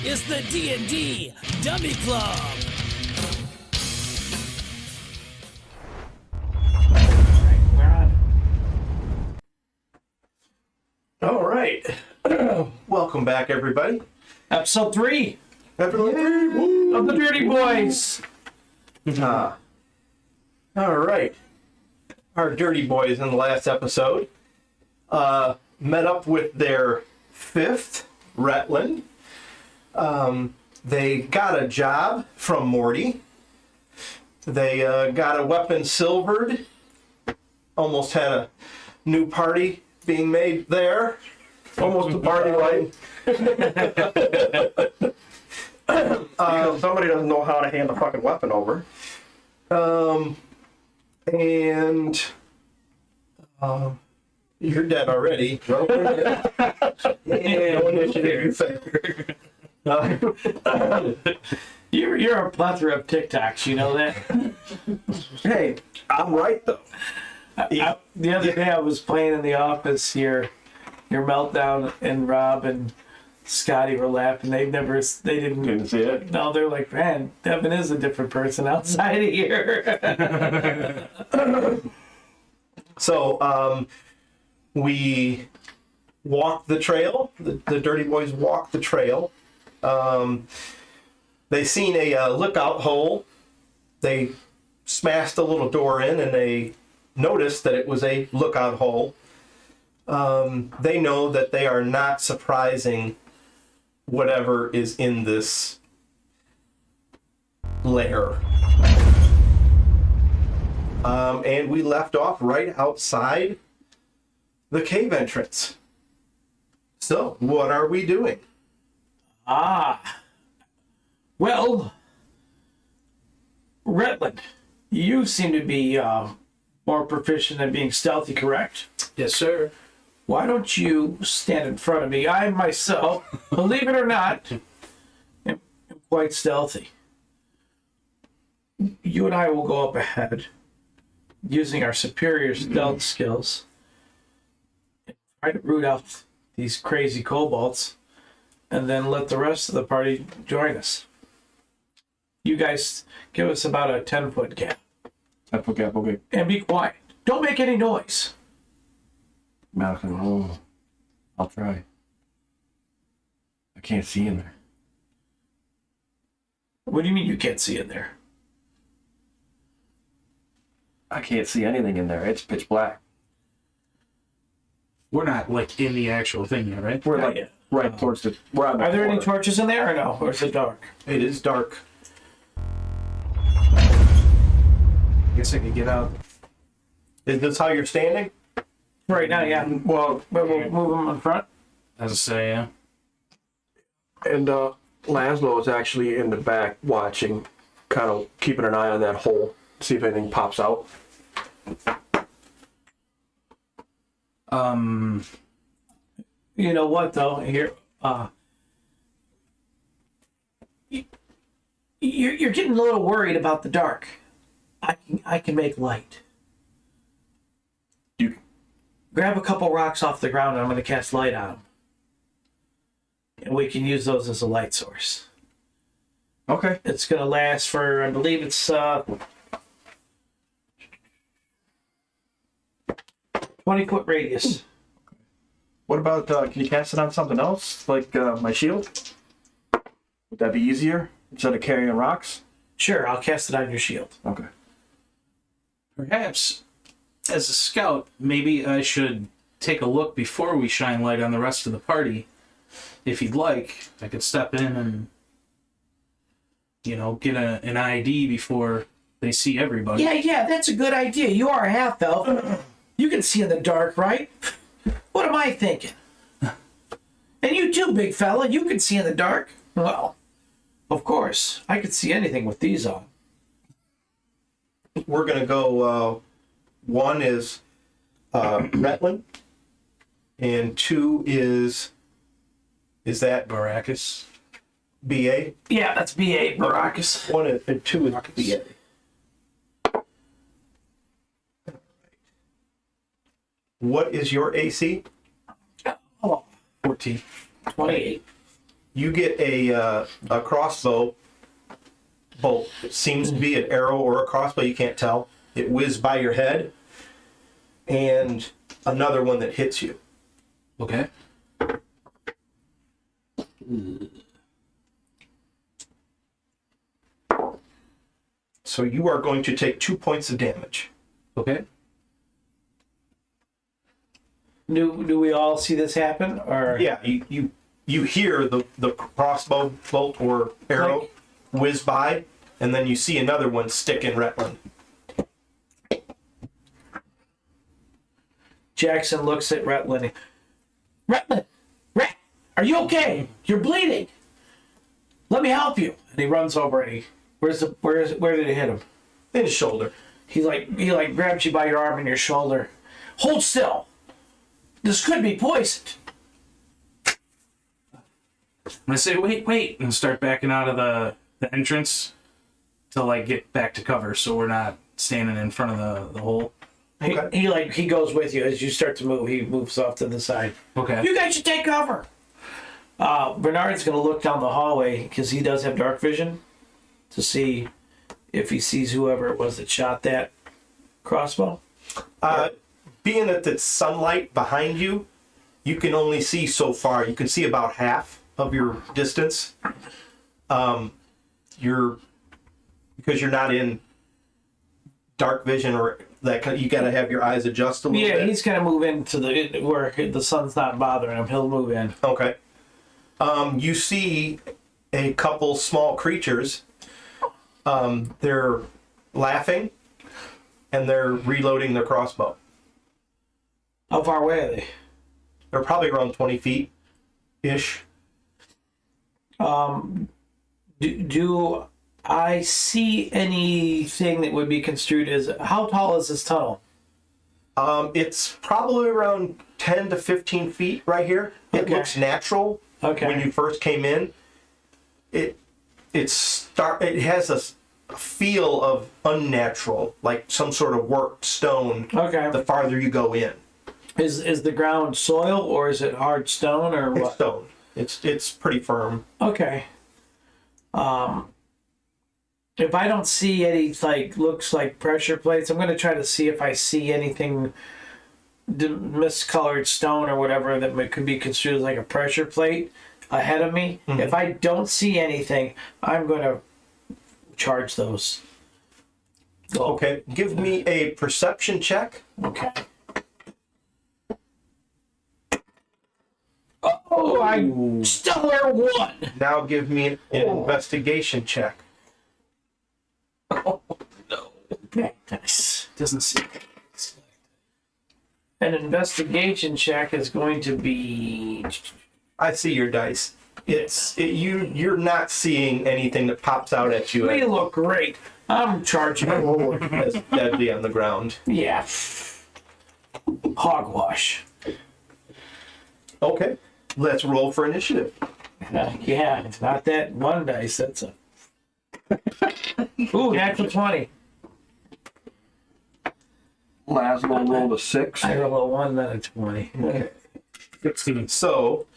is the D&D Dummy Club. All right. Welcome back, everybody. Episode 3 Of the of the DirtyBoyz. All right. Our Dirty Boys in the last episode met up with their fifth, Rutland. They got a job from Morty. They got a weapon silvered. Almost had a new party being made there. Almost a party line. Because somebody doesn't know how to hand the fucking weapon over. And you're dead already. No initiative. You're a plethora of TikToks, you know that? Hey, I'm right though. The other day I was playing in the office here. Your Meltdown and Rob and Scotty were laughing. They didn't see it. No, they're like, man, Devin is a different person outside of here. So we walked the trail. The Dirty Boys walked the trail. They seen a lookout hole. They smashed a little door in, and they noticed that it was a lookout hole. They know that they are not surprising whatever is in this lair. And we left off right outside the cave entrance. So, what are we doing? Well, Rutland, you seem to be more proficient at being stealthy, correct? Yes, sir. Why don't you stand in front of me? I myself, believe it or not, am quite stealthy. You and I will go up ahead, using our superior stealth skills, and try to root out these crazy kobolds, and then let the rest of the party join us. You guys give us about a 10-foot gap. 10-foot gap, okay. And be quiet. Don't make any noise. Malcolm, I'll try. I can't see in there. What do you mean you can't see in there? I can't see anything in there. It's pitch black. We're not like in the actual thing yet, right? We're Not like yet. right towards the. We're on the Are there any corner. torches in there or no? Or is it dark? It is dark. I guess I could get out. Is this how you're standing? Right now, yeah. Well, We'll move them in front. As I say, yeah. and Laszlo is actually in the back watching, kind of keeping an eye on that hole, see if anything pops out. You know what though? Here, you're getting a little worried about the dark. I can make light. You Grab a couple rocks off the ground and I'm going to cast light on them. And we can use those as a light source. okay? It's going to last for, I believe it's 20-foot radius. What about? Can you cast it on something else, like my shield? Would that be easier instead of carrying rocks? Sure, I'll cast it on your shield. Okay. Perhaps, as a scout, maybe I should take a look before we shine light on the rest of the party. If you'd like, I could step in and, get an ID before they see everybody. Yeah, that's a good idea. You are a half-elf. You can see in the dark, right? What am I thinking? And you too, big fella, you can see in the dark. Well, of course, I could see anything with these on. We're going to go, one is Rutland, and two is that Baracus. BA? Yeah, that's B.A. Baracus. One and two is BA. What is your AC? Oh, 14. 28. you get a crossbow bolt. It seems to be an arrow or a crossbow. You can't tell. It whizzed by your head, and another one that hits you. Okay. So you are going to take 2 points of damage. Okay. Do we all see this happen, or Yeah, you hear the crossbow bolt or arrow Click. whiz by, and then you see another one stick in Retland. Jackson looks at Retland. Retland, are you okay? You're bleeding. Let me help you. And he runs over and where did it hit him? In his shoulder. He grabs you by your arm and your shoulder. Hold still. This could be poisoned. I say, wait, and start backing out of the entrance to like get back to cover, so we're not standing in front of the hole. Okay. He goes with you as you start to move. He moves off to the side. Okay. You guys should take cover. Bernard's gonna look down the hallway because he does have dark vision to see if he sees whoever it was that shot that crossbow. Being that it's sunlight behind you, you can only see so far. You can see about half of your distance. Because you're not in dark vision or that, you got to have your eyes adjust a little bit. Yeah, he's gonna move into where the sun's not bothering him. He'll move in. Okay. You see a couple small creatures. They're laughing, and they're reloading their crossbow. How far away are they? They're probably around 20 feet ish. Do I see anything that would be construed as how tall is this tunnel? It's probably around 10 to 15 feet right here. It Okay. looks natural. Okay. When you first came in, it has a feel of unnatural, like some sort of worked stone. Okay. The farther you go in, Is the ground soil or is it hard stone or it's what? stone. It's pretty firm. Okay. If I don't see any looks like pressure plates, I'm gonna try to see if I see anything miscolored stone or whatever that could be construed as like a pressure plate ahead of me. Mm-hmm. If I don't see anything, I'm gonna charge those. Okay, give me a perception check. Okay. Oh, I stellar one. Now give me an investigation check. Oh no. Okay, nice. Doesn't seem. An investigation check is going to be. I see your dice. You're not seeing anything that pops out at you We look great. I'm charging. as deadly on the ground. Yeah. Hogwash. Okay, let's roll for initiative. Yeah, it's not that one dice. That's a. Ooh, natural 20. Laszlo rolled a 6. I roll a 1, then a 20. Okay. 16. So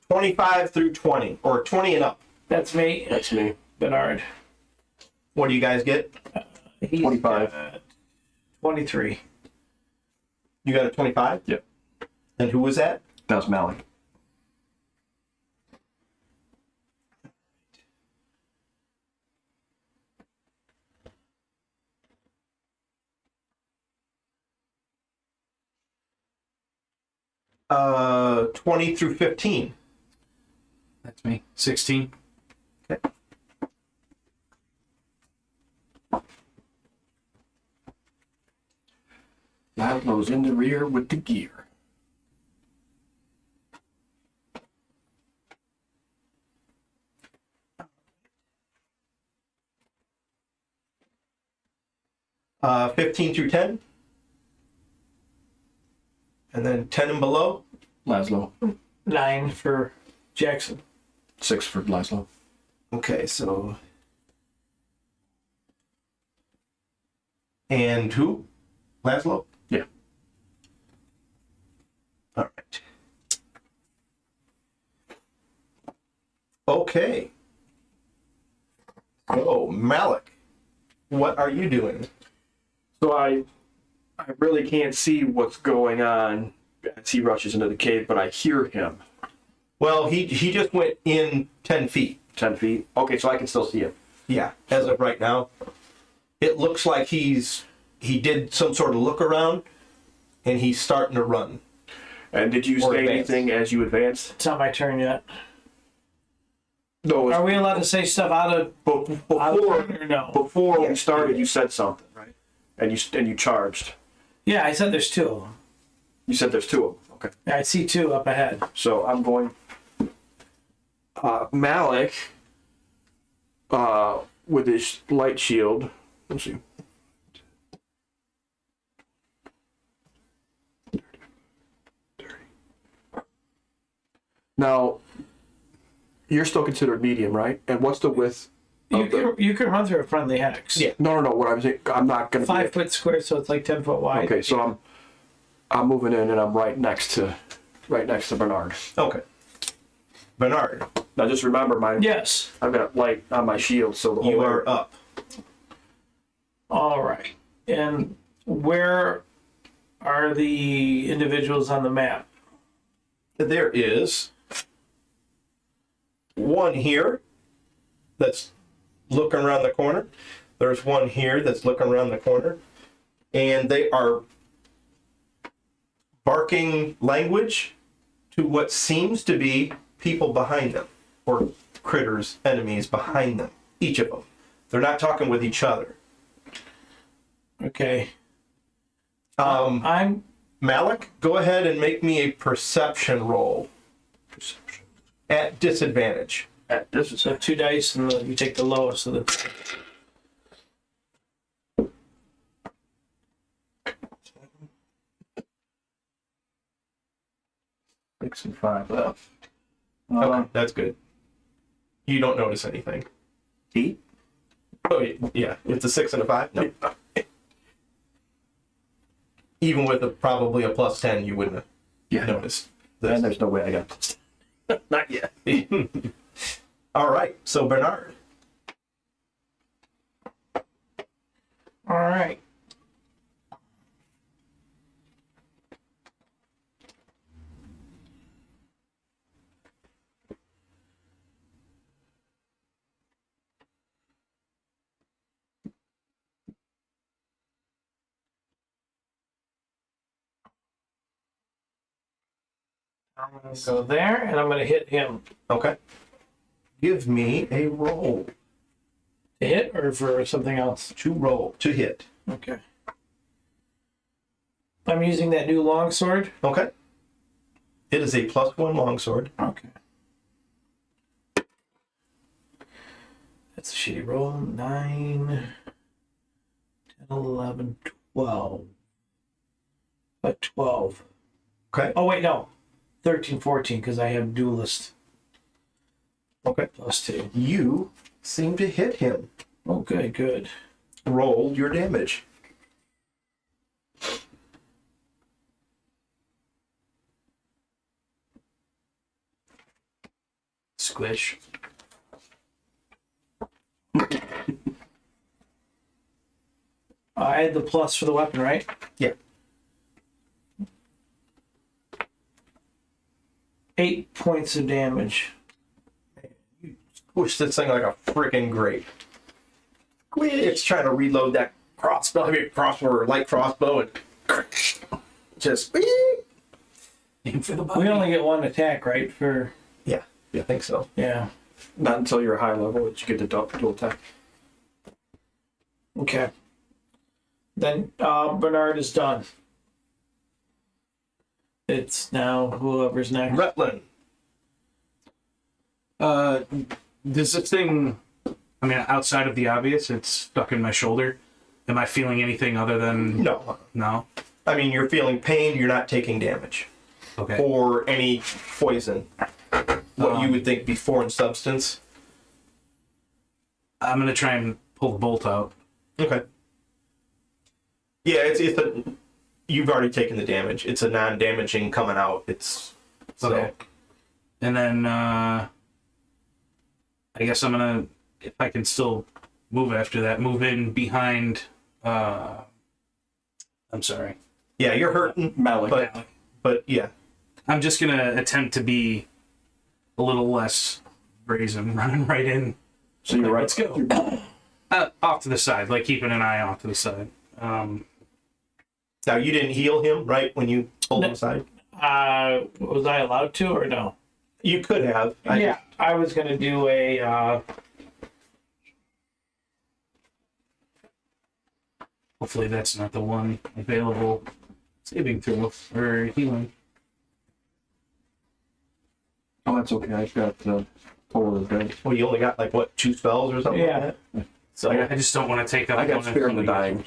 25 through 20, or 20 and up. That's me. That's me. Bernard. What do you guys get? He's 25. got 23. You got a 25? Yep. And who was that? That was Malik. Uh, 20 through 15. That's me. 16. Okay. Laszlo's in the rear with the gear. Uh, 15 through 10. And then 10 and below. Laszlo. 9 for Jackson. 6 for Laszlo. Okay, so. And who? Laszlo? Yeah. All right. Okay. So, Malik, what are you doing? So I really can't see what's going on as he rushes into the cave, but I hear him. Well, he just went in 10 feet. 10 feet. Okay, so I can still see him. Yeah, as of right now. It looks like he did some sort of look around, and he's starting to run. And did you Or say advance. anything as you advanced? It's not my turn yet. No, Are we allowed to say stuff out of before turn or no? before we started, you said something, right? And you charged. Yeah, I said there's two. You said there's two of them. Okay. Yeah, I see two up ahead. So I'm going. Malik, with his light shield. Let's see. Now, you're still considered medium, right? And what's the width? You can run through a friendly hex. Yeah. No. What I'm saying, I'm not gonna. 5 foot square, so it's like 10 foot wide. Okay, so I'm moving in, and I'm right next to Bernard. Okay. Bernard, Now just remember, Yes. I've got light on my shield, so the whole you area- are up. All right. And where are the individuals on the map? There is one here that's looking around the corner. There's one here that's looking around the corner. And they are barking language to what seems to be people behind them, or critters, enemies behind them, each of them. They're not talking with each other. Okay. Um, Malik, go ahead and make me a perception roll Perception. at disadvantage. This is So 2 dice, and you take the lowest of the. Six and five. Okay, that's good. You don't notice anything. E. Oh, yeah. It's a 6 and a 5? No. Even with probably a plus 10, you wouldn't have noticed And this. there's no way I got. Not yet. All right. So, Bernard. All right. I'm going to go there, and I'm going to hit him. Okay. Give me a roll. To hit or for something else? To roll. To hit. Okay. I'm using that new longsword. Okay. It is a +1 longsword. Okay. That's a shitty roll. 9, 10, 11, 12. But 12. Okay. Oh, wait, no. 13, 14, because I have duelist Okay. +2. You seem to hit him. Okay, good. Roll your damage. Squish. I had the plus for the weapon, right? Yeah. 8 points of damage. Push this thing like a freaking grape. It's trying to reload that crossbow, or light crossbow, and just. Aim for the We body. only get one attack, right? For Yeah, I think so. yeah. Not until you're a high level that you get the dual attack. Okay. Then Bernard is done. It's now whoever's next. Rutland. Does this thing, I mean, outside of the obvious, it's stuck in my shoulder. Am I feeling anything other than... No. No? I mean, you're feeling pain, you're not taking damage. Okay. Or any poison. What you would think be foreign substance. I'm going to try and pull the bolt out. Okay. Yeah, it's a. You've already taken the damage. It's a non-damaging coming out. It's so. Okay. And then I guess I'm gonna, if I can still move after that, move in behind. I'm sorry. Yeah, you're hurting, Malik. but yeah. I'm just gonna attempt to be a little less brazen, running right in. So you're right. Let's go. Off to the side, like keeping an eye off to the side. Now you didn't heal him, right, when you pulled him aside? Was I allowed to or no? You could have. I was gonna do a. Hopefully that's not the one available saving throw or healing. Oh, that's okay. I've got total of good. Well, you only got like what, 2 spells or something? Yeah. Like that? So I just don't want to take up. I got one Spare the Dying.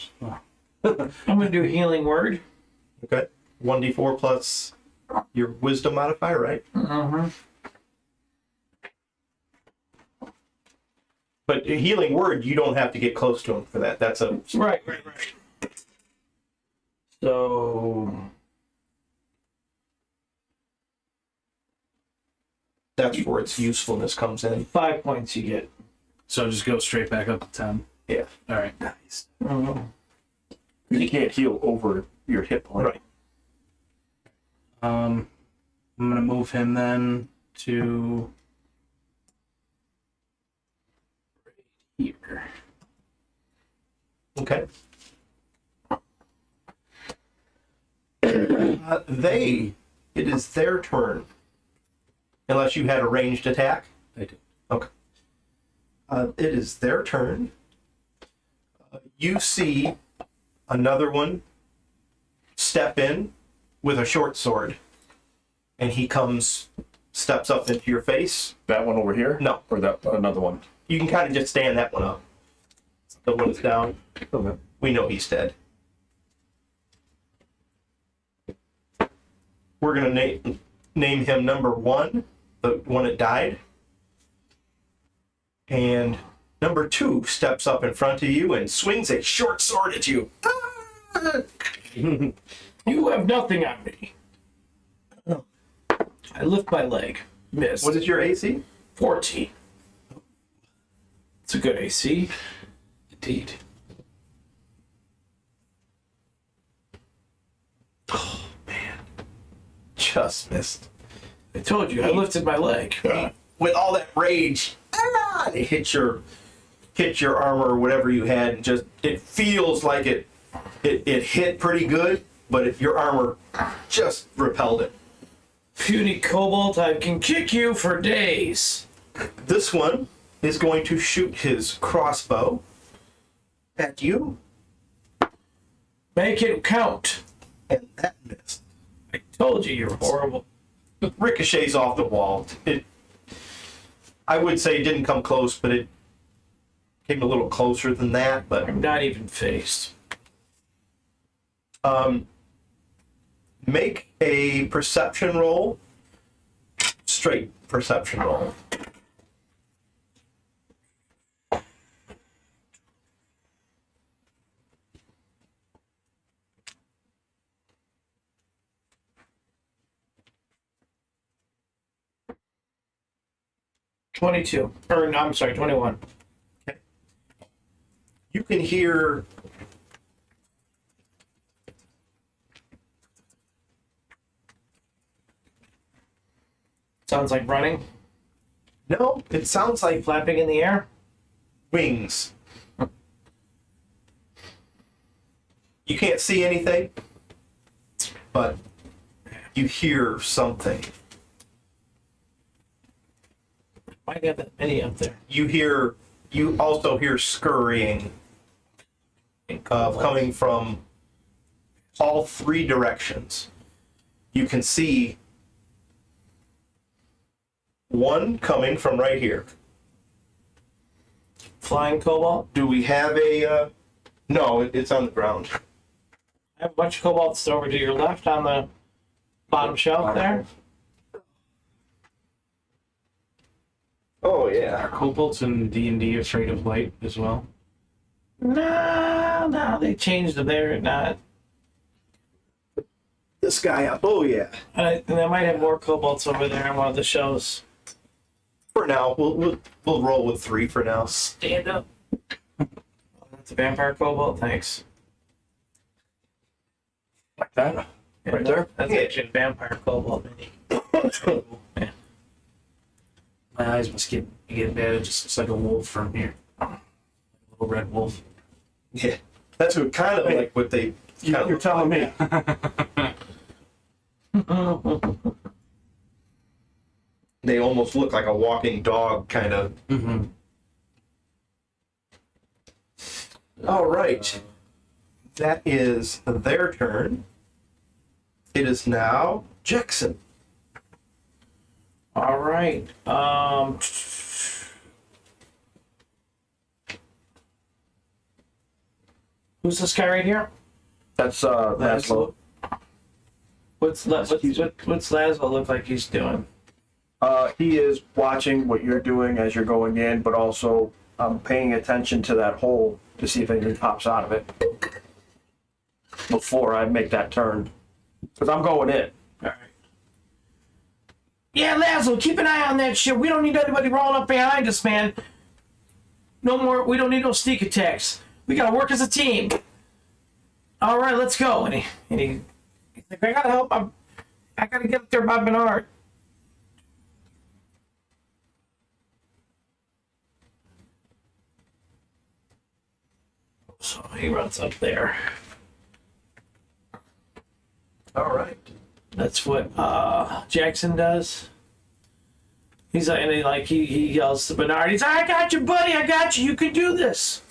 I'm gonna do healing word. Okay. 1d4 plus your wisdom modifier, right? Mm-hmm. But a healing word, you don't have to get close to him for that. That's a Right. So that's where its usefulness comes in. 5 points you get. So just go straight back up to 10. Yeah. All right. Nice. You can't heal over your hit point. Right. I'm gonna move him then to right here. Okay. It is their turn. Unless you had a ranged attack. I do. Okay. It is their turn. You see another one step in with a short sword. And he steps up into your face. That one over here? No. Or that another one? You can kind of just stand that one up. The one that's down. Okay. We know he's dead. We're going to name him number 1, the one that died. And number 2 steps up in front of you and swings a short sword at you. You have nothing on me. I lift my leg. Miss. What is your AC? 14. It's a good AC. Indeed. Oh, man. Just missed. I told you, I lifted my leg. With all that rage, it hit your armor or whatever you had, and just it feels like it hit pretty good, but your armor just repelled it. Puny Cobalt, I can kick you for days. This one is going to shoot his crossbow at you, Make it count. and that missed. I told you you're horrible. Ricochets off the wall. I would say it didn't come close, but it came a little closer than that. But I'm not even faced. make a perception roll. Straight perception roll. $22. Or, no, I'm sorry, 21. You can hear Sounds like running, no, it sounds like flapping in the air. wings. You can't see anything, but you hear something. Might have that many up there. You also hear scurrying coming from all 3 directions. You can see one coming from right here. Flying Cobalt. Do we have a no, it's on the ground. I have a bunch of Cobalts over to your left on the bottom shelf there. Oh yeah. Are kobolds in D&D afraid of light as well? No, they changed them. They're not. This guy up. Oh yeah. And I might have more Cobalts over there on one of the shows. For now, we'll roll with 3 for now. Stand up. That's a vampire kobold. Thanks. Like that? Yeah, Right there? That's actually a vampire kobold. Yeah. My eyes must get bad. It just looks like a wolf from here. A little red wolf. Yeah, that's what kind of like what they. You're telling me. They almost look like a walking dog, kind of. Mm-hmm. All right, that is their turn. It is now Jackson. All right. Who's this guy right here? That's Laszlo. What's Laszlo look like he's doing? He is watching what you're doing as you're going in, but also paying attention to that hole to see if anything pops out of it before I make that turn. Because I'm going in. All right. Yeah, Laszlo, keep an eye on that shit. We don't need anybody rolling up behind us, man. No more. We don't need no sneak attacks. We gotta work as a team. All right, let's go. And he's like, I gotta help. I gotta get up there by Bernard. So he runs up there. All right. That's what Jackson does. He's like, and he yells to Bernard. He's like, I got you, buddy. I got you. You can do this.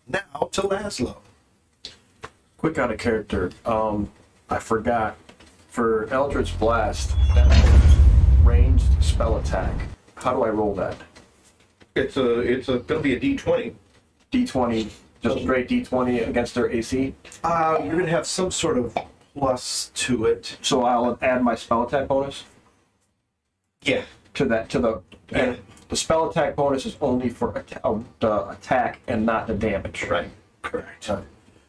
Now to Laszlo. Quick out of character. I forgot. For Eldritch Blast, that ranged spell attack. How do I roll that? It's gonna be a D20. D20, just straight D20 against their AC. You're gonna have some sort of plus to it. So I'll add my spell attack bonus Yeah. to the and the spell attack bonus is only for the attack and not the damage. Right. Correct.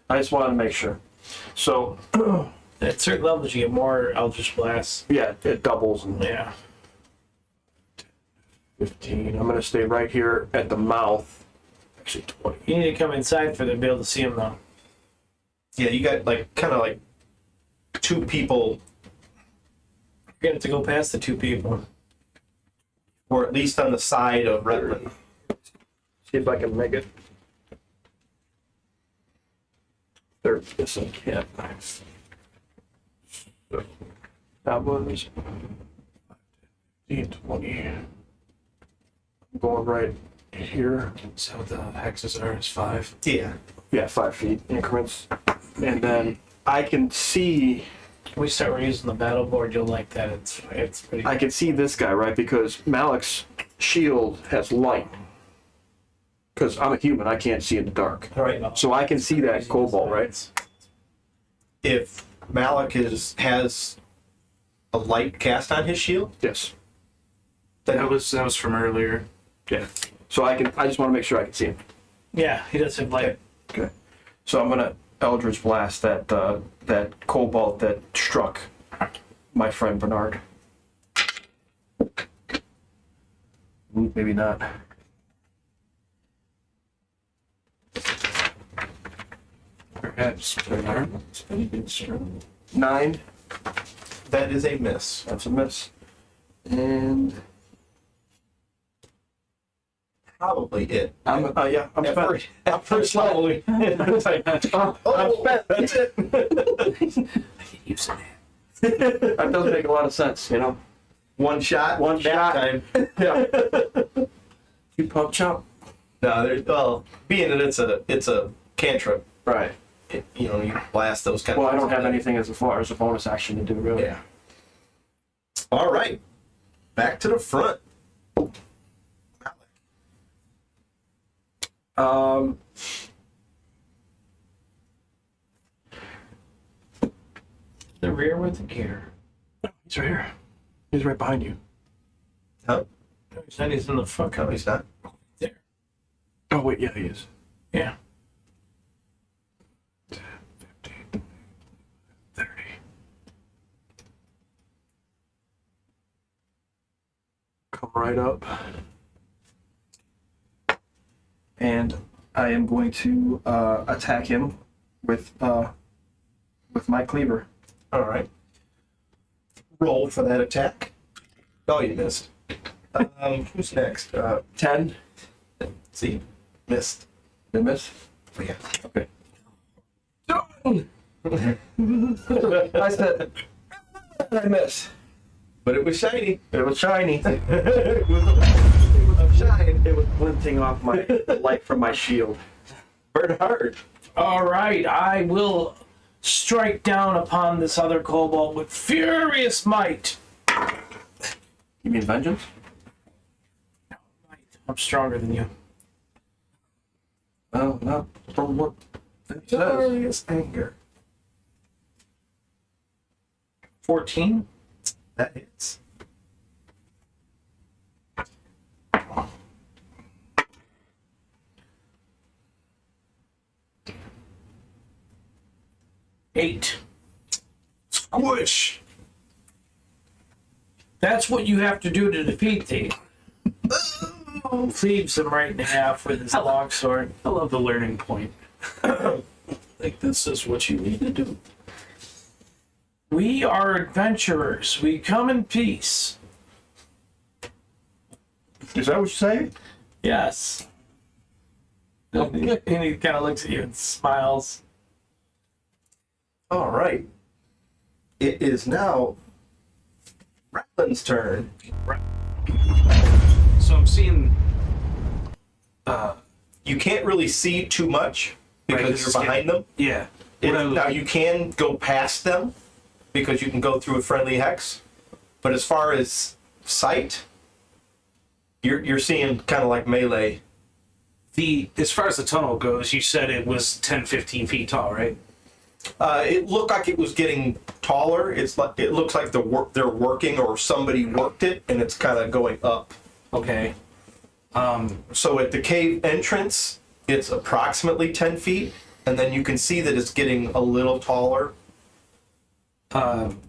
I just wanted to make sure. So At certain levels, you get more Eldritch Blasts. yeah, it doubles and Yeah. 15. I'm gonna stay right here at the mouth. Actually 20. You need to come inside for them to be able to see him, though. Yeah, you got like kind of like 2 people, You're gonna have to go past the 2 people. or at least on the side of Redmond. See if I can make it. There, yes, I can. So, that was 15, 20. I'm going right here. So the hexes are is 5. Yeah. Yeah, 5 feet increments. And then I can see, We start using the battle board. You'll like that. It's pretty. I can see this guy, right? Because Malik's shield has light. Because I'm a human, I can't see in the dark. All right. So I can see that cobalt, right? If Malik has a light cast on his shield, Yes. then That was from earlier. Yeah. So I just want to make sure I can see him. Yeah, he does have light. Okay. So I'm gonna Eldritch Blast that that cobalt that struck my friend Bernard. Ooh, maybe not. Perhaps Bernard. It's pretty good strong. 9. that is a miss. That's a miss. And Probably it. I'm At spent. first, at first level, it's like, I'm spent. That's it. Use it. That does make a lot of sense, you know. One shot. One nap shot. Time. Yeah. You pump chop. No, being that it's a cantrip, Right. you blast those kind Well, of I things. don't have anything as far as a bonus action to do, really. Yeah. All right. Back to the front. The rear with the gear. He's right here. He's right behind you. Huh? No, he said he's in the front. No, he's not. There. Oh wait, yeah, he is. Yeah. 10, 15, 30. Come right up. And I am going to attack him with my cleaver. All right. Roll for that attack. Oh, you missed. Who's next? 10. See, missed. Did I miss? Yeah. Okay. I said I missed. But it was shiny. It was shiny. It was shine. It was glinting off my light from my shield. Bernard. All right, I will strike down upon this other kobold with furious might. You mean vengeance? I'm stronger than you. Oh, no. From what it says. Furious anger. 14. That hits. Eight. Squish. That's what you have to do to defeat Thief. Cleaves him right in half with his longsword. I love the learning point. Like, this is what you need to do. We are adventurers. We come in peace. Is that what you say? Yes. And he kind of looks at you and smiles. All right. It is now Ratlin's turn. So I'm seeing. You can't really see too much Right, because 'cause you're it's behind them. Yeah. What I- Now you can go past them because you can go through a friendly hex, but as far as sight, you're seeing kind of like melee. as far as the tunnel goes, you said it was 10, 15 feet tall, right? It looked like it was getting taller. It looks like they're working or somebody worked it, and it's kind of going up. Okay. So at the cave entrance, it's approximately 10 feet, and then you can see that it's getting a little taller. I'm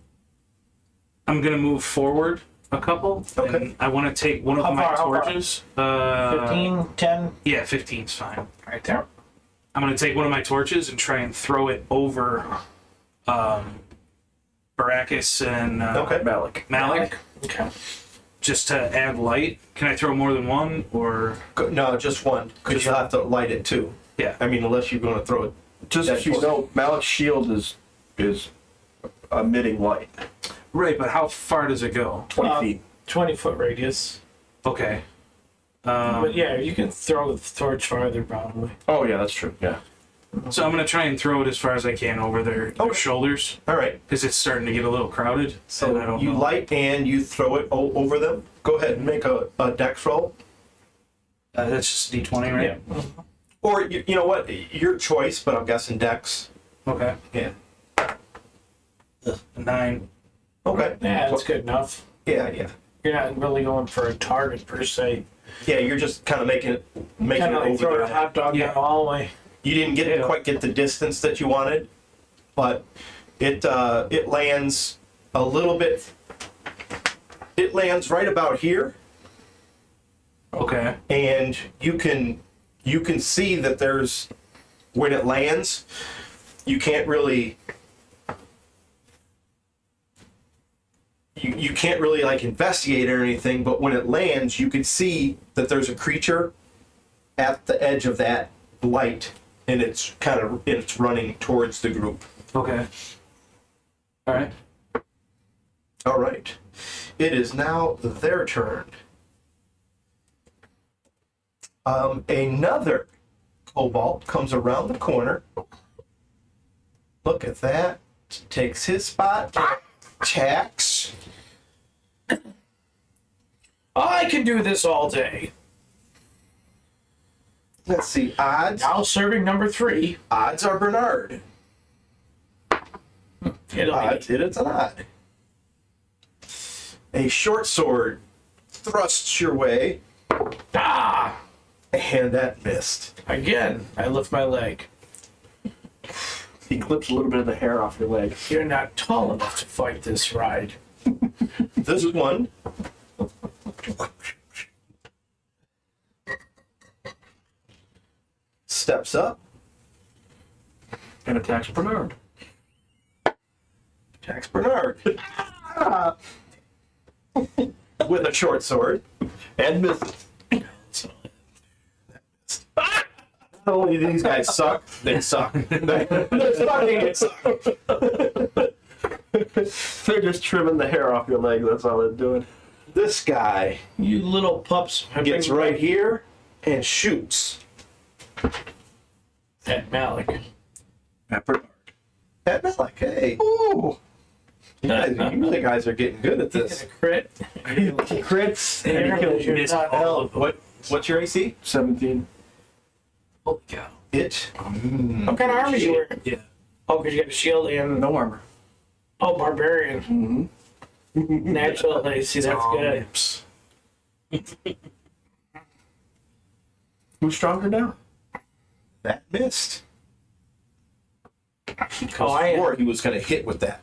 gonna move forward a couple. Okay. And I want to take one of How my far, how far? torches. 15, 10, Yeah, 15's fine. right there. I'm gonna take one of my torches and try and throw it over Baracus and Okay. Malik, Okay. just to add light. Can I throw more than one, or No, just one, because you'll have to light it too. yeah? I mean, unless you're going to throw it. Just That so you torch. know, Malik's shield is emitting light. Right, but how far does it go? 20 feet. 20-foot radius. Okay. But yeah, you can throw the torch farther, probably. Oh, yeah, that's true. Yeah. So I'm gonna try and throw it as far as I can over their Okay. shoulders All right. because it's starting to get a little crowded. and I So don't you know. light and you throw it over them. Go ahead and make a dex roll. That's just a D20, right? Yeah. Or, you know what? Your choice, but I'm guessing dex. Okay. Yeah. 9. Okay. Yeah, that's good enough. Yeah, yeah. You're not really going for a target per se. Yeah, you're just kind of making it Kind of like over throwing their a head. hot dog Yeah. down the hallway. You didn't quite get the distance that you wanted, but it lands a little bit. It lands right about here, Okay. and you can see that there's when it lands, you can't really you can't really like investigate or anything, but when it lands, you can see that there's a creature at the edge of that light, and it's running towards the group. Okay. All right. All right. It is now their turn. Another cobalt comes around the corner. Look at that. Takes his spot. Attacks. I can do this all day. Let's see. Odds. Now serving number 3. Odds are Bernard. It'll Odds. be It is an odd. A short sword thrusts your way, ah! and that missed. Again, I lift my leg. He clips a little bit of the hair off your leg. You're not tall enough to fight this ride. This one Steps up. And attacks Bernard. Attacks Bernard. With a short sword. And misses. Not only do these guys suck, they suck. They're sucking it suck. They're just trimming the hair off your leg. That's all they're doing. This guy You little pups. gets right here and shoots at Malik. At Bernard. at Malik. Hey, Ooh. you guys are getting good at this. Crit. Crits. And he kills you. What's your AC? 17. Holy cow. It. What kind of armor you wearing? Yeah. Oh, because you got a shield and No armor. oh, barbarian. Natural AC. That's good. Who's stronger now? That missed. Oh, I am. Or he was going to hit with that.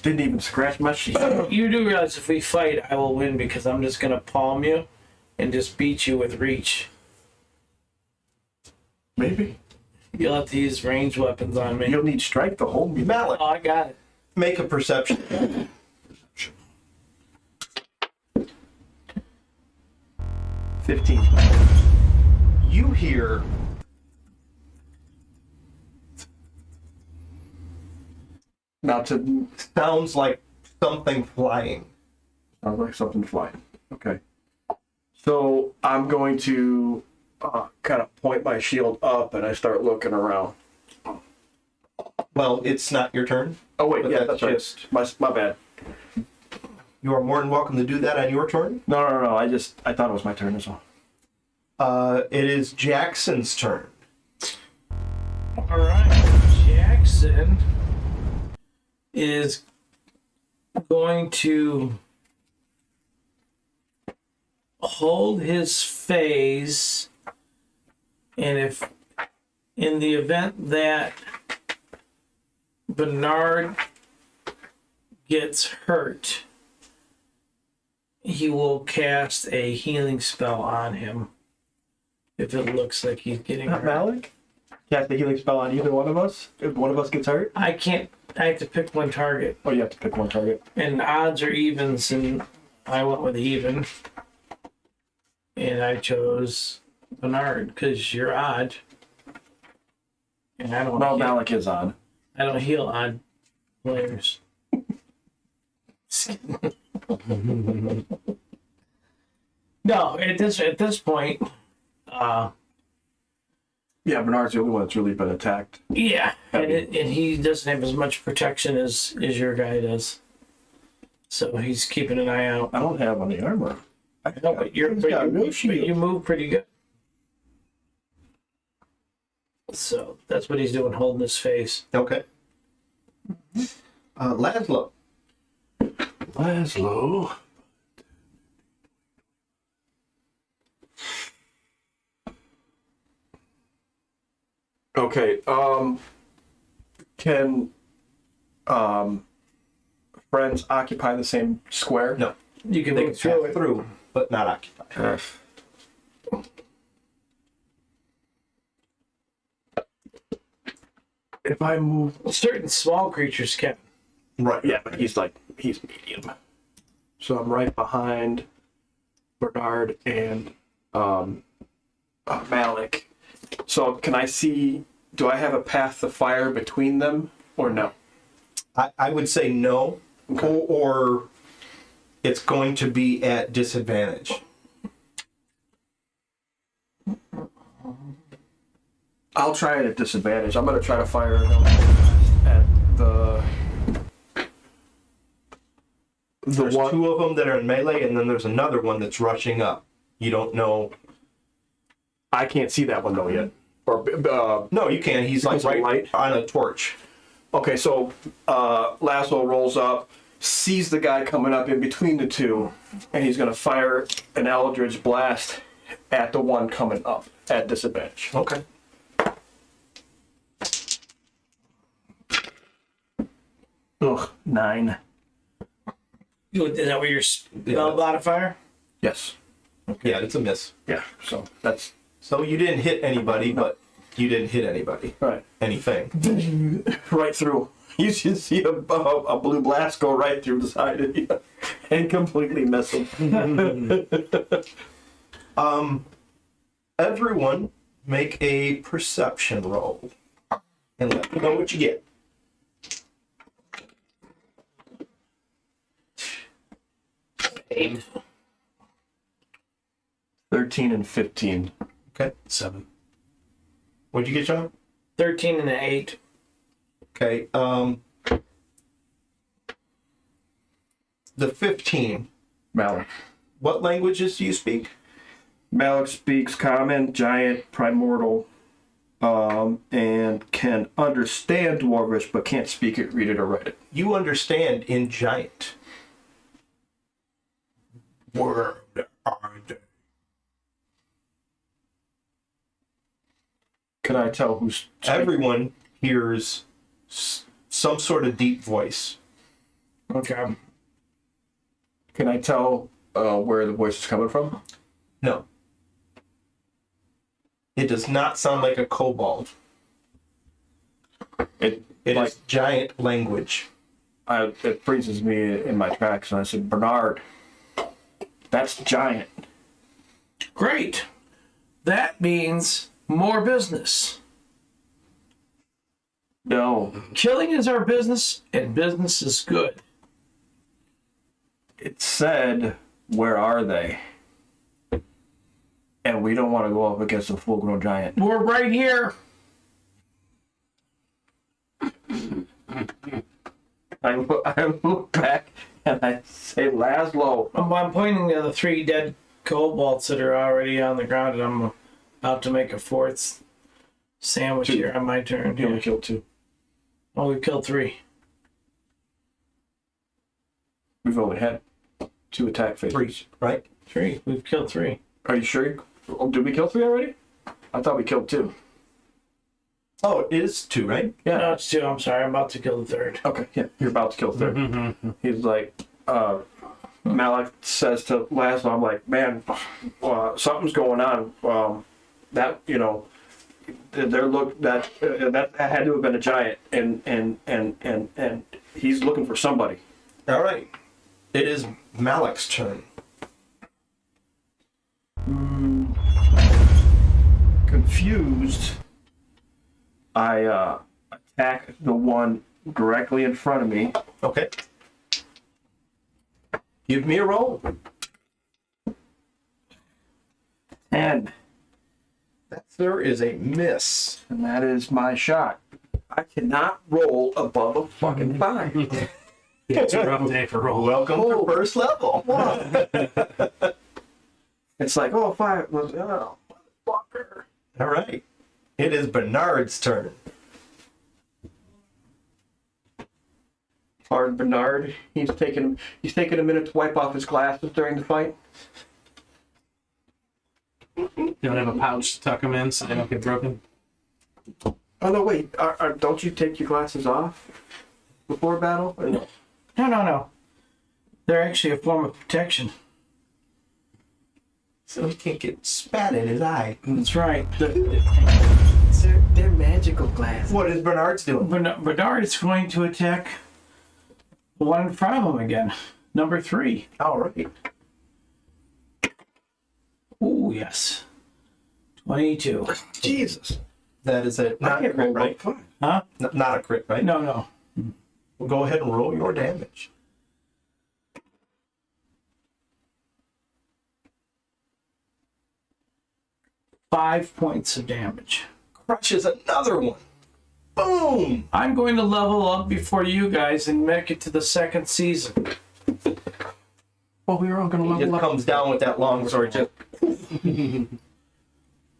Didn't even scratch my shield. You do realize if we fight, I will win because I'm just gonna palm you and just beat you with reach. Maybe. You'll have to use ranged weapons on me. You'll need strength to hold me. Malik, Oh, I got it. make a perception. 15. You hear Now to sounds like something flying. sounds like something flying. Okay. So I'm going to kind of point my shield up and I start looking around. Well, it's not your turn. Oh wait, But yeah, that's that's right. My bad. You are more than welcome to do that on your turn. No. I thought it was my turn as well. It is Jackson's turn. All right. Jackson is going to hold his phase, and if in the event that Bernard gets hurt, he will cast a healing spell on him if it looks like he's getting Not hurt. Malik? Cast the healing spell on either one of us? If one of us gets hurt? I can't. I have to pick one target, Oh, you have to pick one target. and odds are evens, and I went with even, and I chose Bernard because you're odd, and I don't. Well, heal, Malik is on. I don't heal odd players. No, at this point, Yeah, Bernard's the only one that's really been attacked. yeah, and he doesn't have as much protection as your guy does, so he's keeping an eye out. I don't have any armor. No, but He's got no shield. you move pretty good. So that's what he's doing, holding his face. Okay. Laszlo. Laszlo. Okay, can friends occupy the same square? No, You can they move can through pass it. through, but not occupy. If I move, Certain small creatures can. Right. yeah, but he's medium. So I'm right behind Bernard and Malik. So can I see? Do I have a path to fire between them or no? I would say no, or it's going to be at disadvantage. I'll try it at disadvantage. I'm going to try to fire at the There's one. two of them that are in melee, and then there's another one that's rushing up. You don't know. I can't see that one though yet. Or No, you can. He's like Because of right light? on a torch. okay, so Laszlo rolls up, sees the guy coming up in between the two, and he's going to fire an Eldritch Blast at the one coming up at disadvantage. Okay. Ugh, 9. Is that what your spell modifier? Yes. Yeah, it's a miss. Yeah. So that's So you didn't hit anybody, but you didn't hit anybody. right. Anything. Right through. You should see a blue blast go right through the side of you and completely miss him. Everyone make a perception roll. And let me know what you get. 13 and 15. Okay. 7. What'd you get, John? 13 and an 8. Okay. The 15. Malik. What languages do you speak? Malik speaks Common, Giant, Primordial, and can understand Dwarvish, but can't speak it, read it, or write it. You understand in Giant. Where are they? Can I tell who's Everyone hears some sort of deep voice. Okay. Can I tell where the voice is coming from? No. It does not sound like a kobold. It It like is giant language. it freezes me in my tracks, and I said, Bernard, that's Giant. Great. That means more business. No, Killing is our business, and business is good. it said, where are they? And we don't want to go up against a full-grown giant. We're right here. I look back and I say, Laszlo. I'm pointing to the 3 dead kobolds that are already on the ground, and I'm about to make a 4th sandwich Two. here on my turn. You only Yeah. killed 2. Oh, we killed 3. We've only had 2 attack phases. 3, right? 3. We've killed 3. Are you sure? Oh, did we kill 3 already? I thought we killed 2. Oh, it is 2, right? Yeah. No, it's 2. I'm sorry. I'm about to kill the 3rd. Okay, yeah. You're about to kill 3rd. He's like, Malik says to Laszlo, I'm like, man, something's going on. That, you know, that had to have been a giant, and he's looking for somebody. All right. It is Malik's turn. Confused, I attack the one directly in front of me. Okay. Give me a roll. And That, sir, is a miss. that is my shot. I cannot roll above a fucking 5. Yeah, it's a rough day for roll. Welcome to first level. It's like, oh, 5. Oh, motherfucker. All right. It is Bernard's turn. Hard Bernard. He's taking a minute to wipe off his glasses during the fight. You don't have a pouch to tuck them in so they don't get broken? Oh no, wait. Don't you take your glasses off before battle? Or no? No. They're actually a form of protection. So he can't get spat in his eye. That's right. They're magical glasses. What is Bernard's doing? Bernard is going to attack the one in front of him again. Number 3. All right. Oh, yes. 22. Jesus. That is a not a crit, right? Huh? Not a crit, right? No. Well, go ahead and roll your damage. Five points of damage. Crushes another one. Boom! I'm going to level up before you guys and make it to the 2nd season. Well, we were all gonna He level just up. comes down with that long sword. Just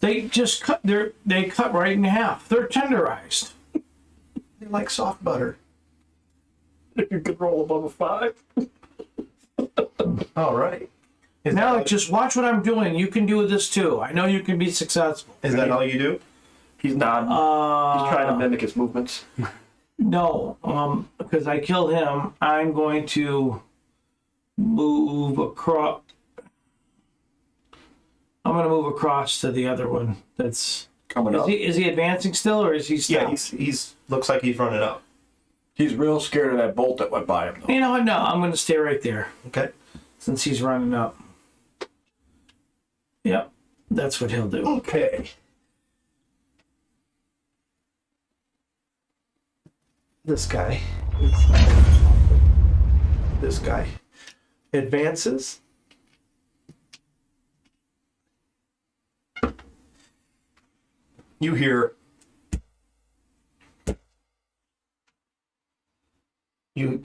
They just cut they cut right in half. They're tenderized. they like soft butter. You could roll above a 5. All right. Is Now, that, just watch what I'm doing. You can do this too. I know you can be successful. is that all you do? He's nodding. He's trying to mimic his movements. No, because I kill him, I'm going to move across. I'm gonna move across to the other one. That's Coming up. is he advancing still, or is he stopped? Yeah, he's looks like he's running up. He's real scared of that bolt that went by him, though. You know what? No, I'm gonna stay right there Okay. since he's running up. Yep, that's what he'll do. Okay. This guy. This guy advances. You hear. You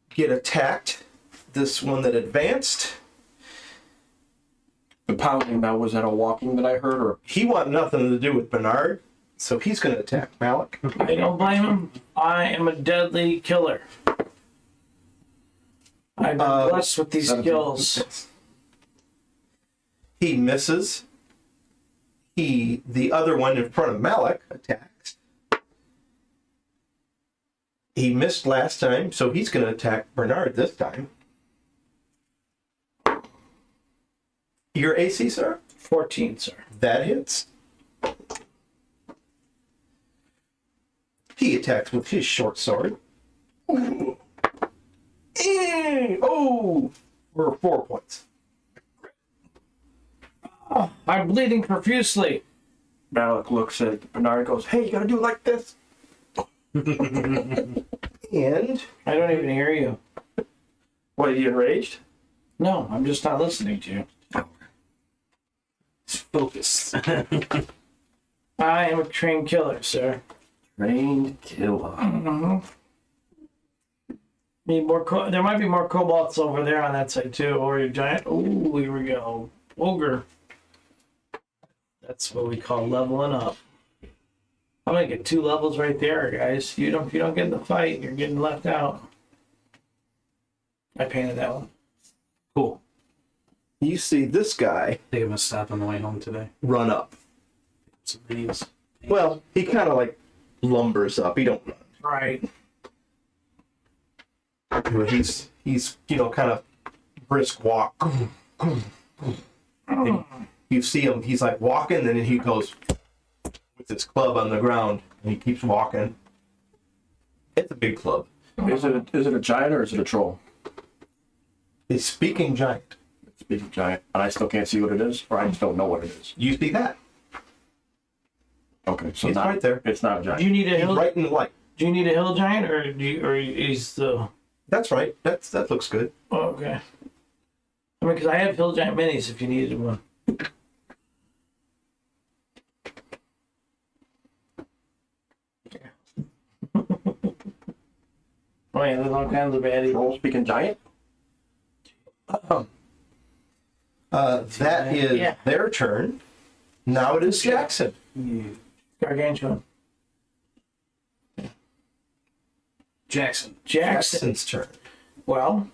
get attacked. This one that advanced. The pounding, now, was that a walking that I heard, or? He wanted nothing to do with Bernard, so he's going to attack Malik. I don't blame him. I am a deadly killer. I've been blessed with these skills. He misses. The other one in front of Malik attacks. He missed last time, so he's going to attack Bernard this time. Your AC, sir? 14, sir. That hits. He attacks with his short sword. Ooh. Oh! We're 4 points. Oh, I'm bleeding profusely. Malik looks at Bernard and goes, hey, you gotta do it like this. And I don't even hear you. What, are you enraged? No, I'm just not listening to you. Focus. I am a trained killer, sir. Trained killer. Need more. There might be more kobolds over there on that side too, or your giant. Oh, here we go. Ogre. That's what we call leveling up. I'm gonna get 2 levels right there, guys. If you don't get in the fight, you're getting left out. I painted that one. Cool. you see this guy I think I'm gonna stop on the way home today. run up. Some videos. Well, he kind of like lumbers up. He don't run. Right. He's kind of brisk walk. And you see him. He's like walking, and then he goes with his club on the ground, and he keeps walking. It's a big club. Is it a giant or is it a troll? It's speaking giant. It's a big giant, and I still can't see what it is, or I just don't know what it is. You see that? Okay, so He's not, right there. It's not a Do giant. you need a He's hill? right in the light. Do you need a hill giant, or is the? That's right. That looks good. Oh, okay. I mean, because I have hill giant minis. If you needed one. Oh yeah, there's all kinds of baddies. Troll speaking giant? That is Yeah. their turn. Now it is Jackson. Gargantuan. Jackson. Jackson. Jackson's turn. Well,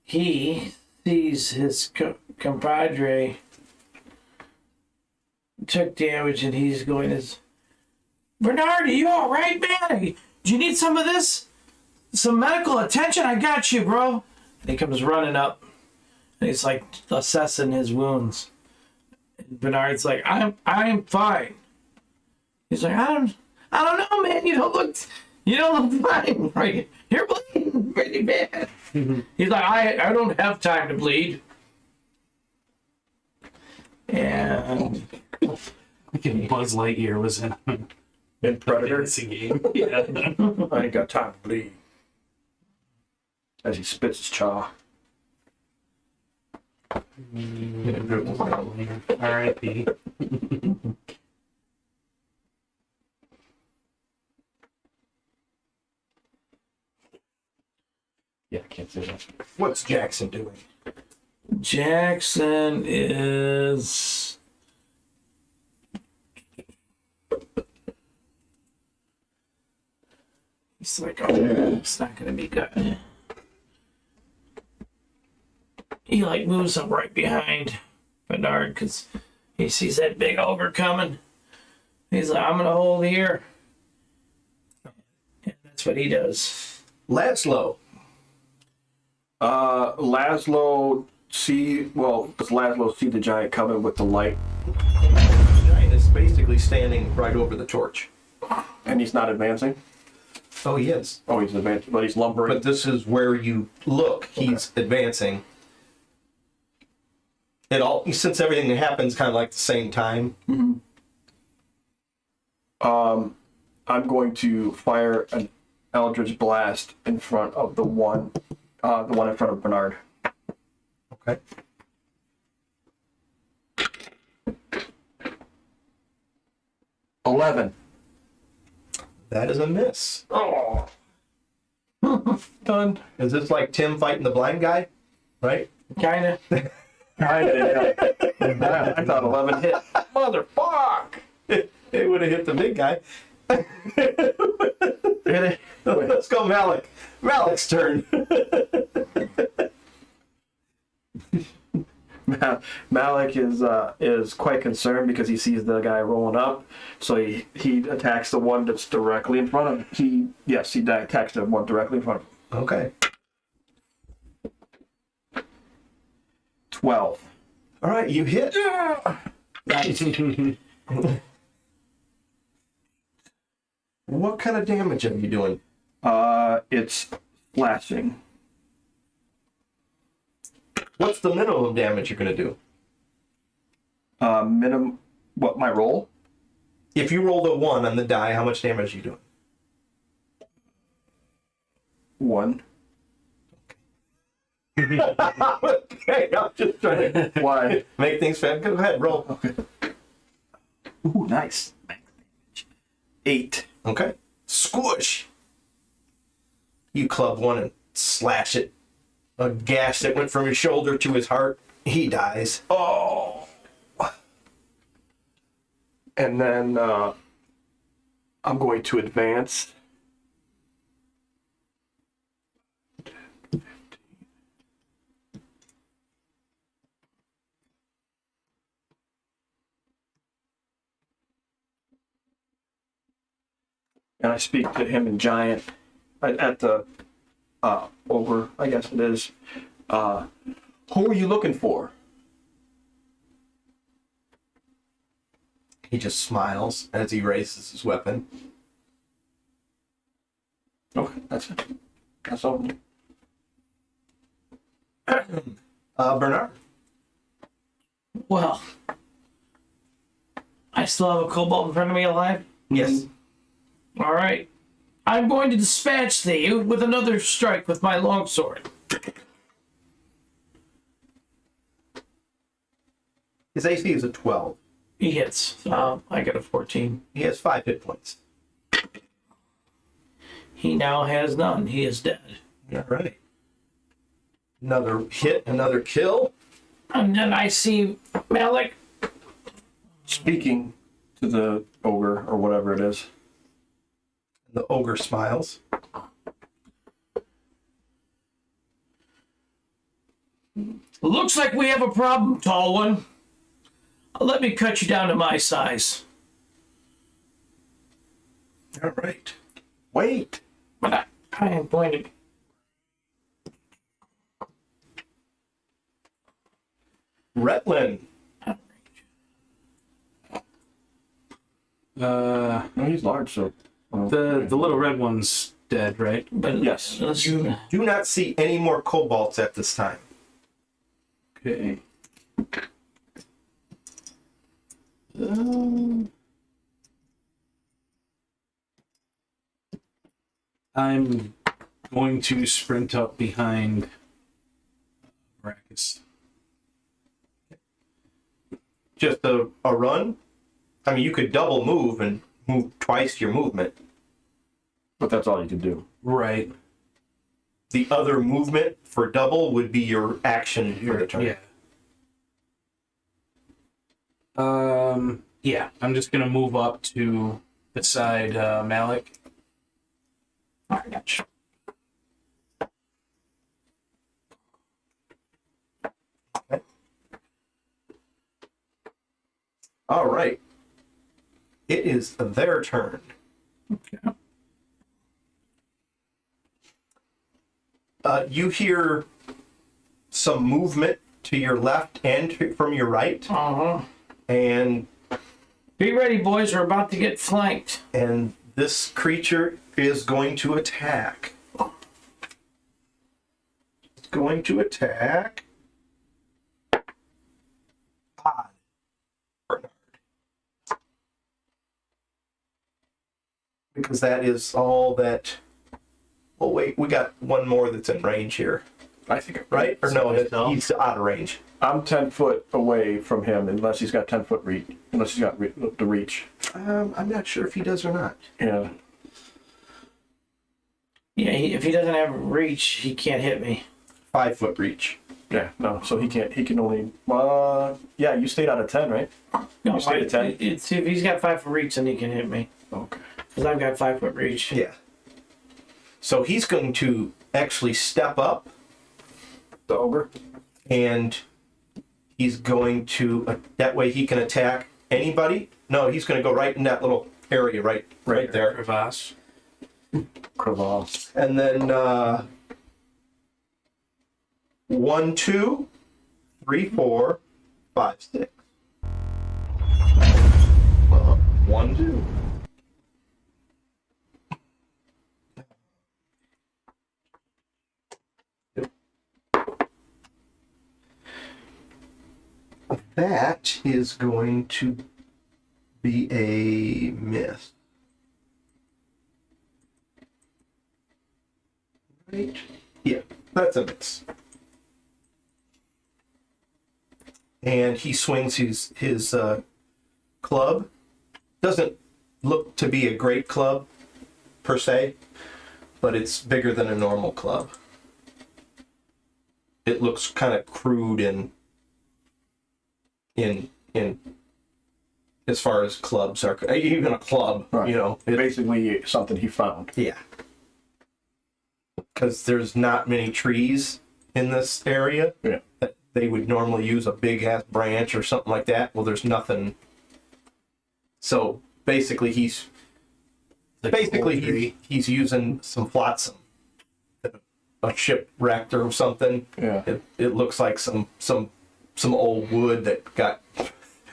he sees his compadre took damage, and he's going as Bernard, are you all right, man? Do you need some of this? Some medical attention? I got you, bro. And he comes running up, and he's like assessing his wounds. And Bernard's like, I'm fine. He's like, I don't know, man. You don't look fine, right? You're bleeding pretty bad. He's like, I don't have time to bleed. And Fucking Buzz Lightyear was in In Predator? a game. Yeah. I ain't got time to bleed. As he spits his chaw. R.I.P. Yeah, I can't say that. What's Jackson doing? Jackson is he's like, oh, it's not gonna be good. He like moves up right behind Bernard because he sees that big ogre coming. He's like, I'm gonna hold here. And that's what he does. Laszlo. Laszlo does Laszlo see the giant coming with the light, The giant is basically standing right over the torch. and he's not advancing? Oh, he is. Oh, he's advancing, but he's lumbering. But this is where you look. He's advancing. Since everything happens kind of like the same time. I'm going to fire an Eldritch Blast in front of the one in front of Bernard. Okay. $11. That is a miss. Oh. Done. Is this like Tim fighting the blind guy? Right? Kinda. I thought 11 hit. Motherfuck! It would have hit the big guy. Really? Let's go, Malik. Malik's turn. Malik is quite concerned because he sees the guy rolling up, so he attacks the one that's directly in front of him. He attacks the one directly in front of him. Okay. 12. All right, you hit. What kind of damage are you doing? It's flashing. What's the minimum damage you're going to do? Minimum. What, my roll? If you rolled a 1 on the die, how much damage are you doing? 1. Okay, I'm just trying to Why? make things fair. Go ahead, roll. Okay. Ooh, nice. 8. Okay. Squish. You club one and slash it. A gash that went from his shoulder to his heart. He dies. Oh. And then I'm going to advance. And I speak to him in giant at the ogre, I guess it is. Who are you looking for? He just smiles as he raises his weapon. Okay, that's it. That's all. Bernard. Well, I still have a kobold in front of me alive? Yes. All right. I'm going to dispatch thee with another strike with my longsword. His AC is a 12. He hits. I get a 14. He has 5 hit points. He now has none. He is dead. All right. Another hit, another kill. And then I see Malik. Speaking to the ogre or whatever it is. The ogre smiles. Looks like we have a problem, tall one. Let me cut you down to my size. All right. Wait. But I am going to... Retlin. Uh, No, he's large, so. the little red one's dead, right? But Yes. You do not see any more kobolds at this time. Okay. I'm going to sprint up behind Maracus. Just a run? I mean, you could double move and move twice your movement. But that's all you can do. Right. The other movement for double would be your action for the turn. Yeah. Yeah, I'm just gonna move up to beside Malik. I got you. All right. It is their turn. Okay. you hear some movement to your left and from your right, and Be ready, boys. We're about to get flanked. this creature is going to attack. It's going to attack. Bernard. Because that is all that. Oh wait, we got one more that's in range here, I think. right? Or no, he's out of range. I'm 10 foot away from him unless he's got 10 foot reach. Unless he's got the reach. I'm not sure if he does or not. Yeah. Yeah, if he doesn't have reach, he can't hit me. 5 foot reach. Yeah. No. So he can't. He can only. Yeah. You stayed out of 10, right? No, You stayed at 10? If he's got 5 foot reach, then he can hit me. Okay. Because I've got 5 foot reach. Yeah. So he's going to actually step up, The ogre. and he's going to that way he can attack anybody. No, he's going to go right in that little area right there. Crevasse. Crevasse. And then 1, 2, 3, 4, 5, 6. 1, 2. That is going to be a miss. Right? Yeah, that's a miss. And he swings his club. Doesn't look to be a great club per se, but it's bigger than a normal club. It looks kind of crude in as far as clubs are, even a club, Right. you know. Basically something he found. Yeah. Because there's not many trees in this area. Yeah. They would normally use a big ass branch or something like that. Well, there's nothing. So basically, he's using some flotsam, a shipwrecked or something. Yeah. It looks like some old wood that got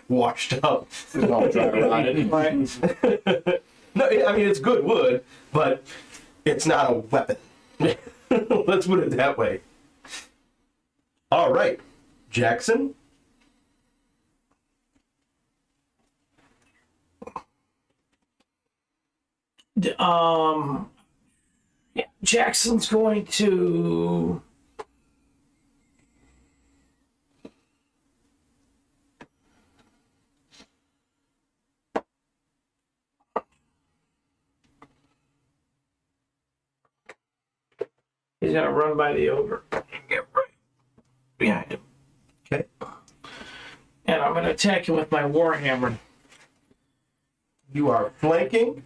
washed up. It's all dry rotted. No, I mean it's good wood, but it's not a weapon. Let's put it that way. All right, Jackson. Yeah, Jackson's going to. He's gonna run by the ogre and get right behind him. Okay. And I'm gonna attack him with my warhammer. You are flanking,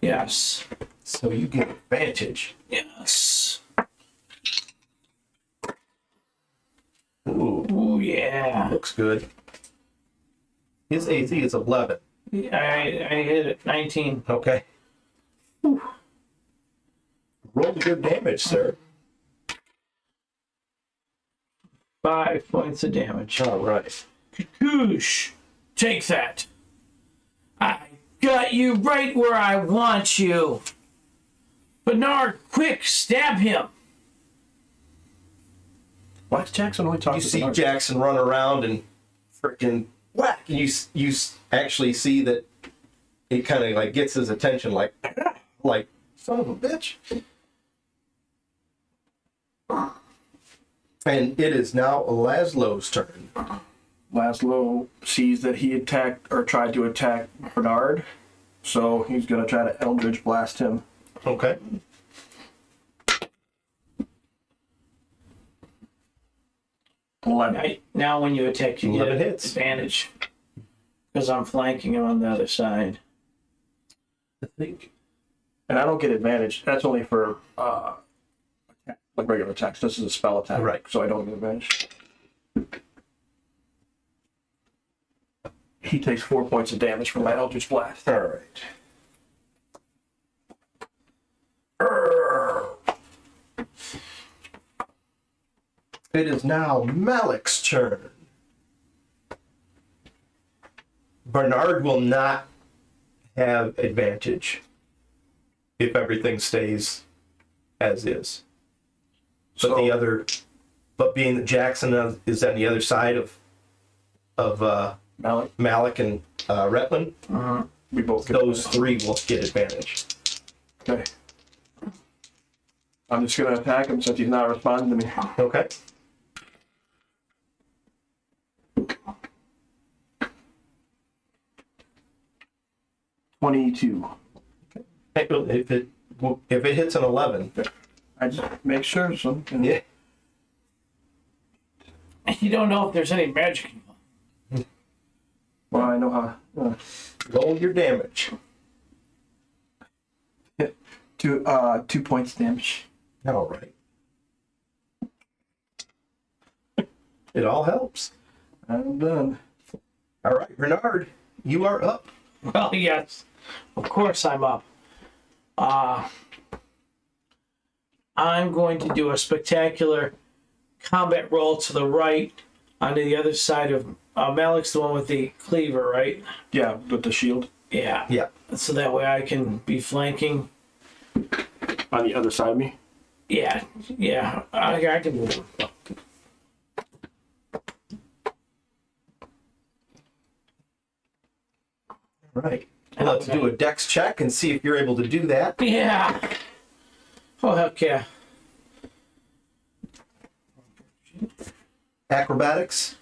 Yes. so you get advantage. Yes. Ooh, Ooh, yeah. looks good. His AC is 11. I hit it. 19. Okay. Roll your damage, sir. 5 points of damage. All right. Koosh, take that. I got you right where I want you. Bernard, quick, stab him. Why is Jackson only talking You to see Bernard? Jackson run around and freaking whack. And you actually see that it kind of like gets his attention, like son of a bitch. And it is now Laszlo's turn. Laszlo sees that he attacked or tried to attack Bernard, so he's gonna try to Eldritch Blast him. Okay. Now when you attack, you get 11 hits. advantage. Because I'm flanking him on the other side. I think. And I don't get advantage. That's only for like regular attacks. This is a spell attack, Right. So I don't get advantage. He takes 4 points of damage from my Eldritch Blast. All right. It is now Malik's turn. Bernard will not have advantage if everything stays as is. But being that Jackson is on the other side of Malik and Retlin, we both get those three will get advantage. Okay. I'm just gonna attack him since he's not responding to me. Okay. $22. If it hits an 11, I just make sure. So, yeah. You don't know if there's any magic involved. Well, I know how. Roll your damage. 2 points damage. All right. It all helps. I'm done. All right, Bernard, you are up. Well, yes. Of course I'm up. I'm going to do a spectacular combat roll to the right onto the other side of Malik's the one with the cleaver, right? Yeah, with the shield Yeah. Yeah. So that way I can be flanking. on the other side of me. Yeah. Yeah. I can move him. All right. Let's do a dex check and see if you're able to do that. Yeah. Oh, heck yeah. Acrobatics.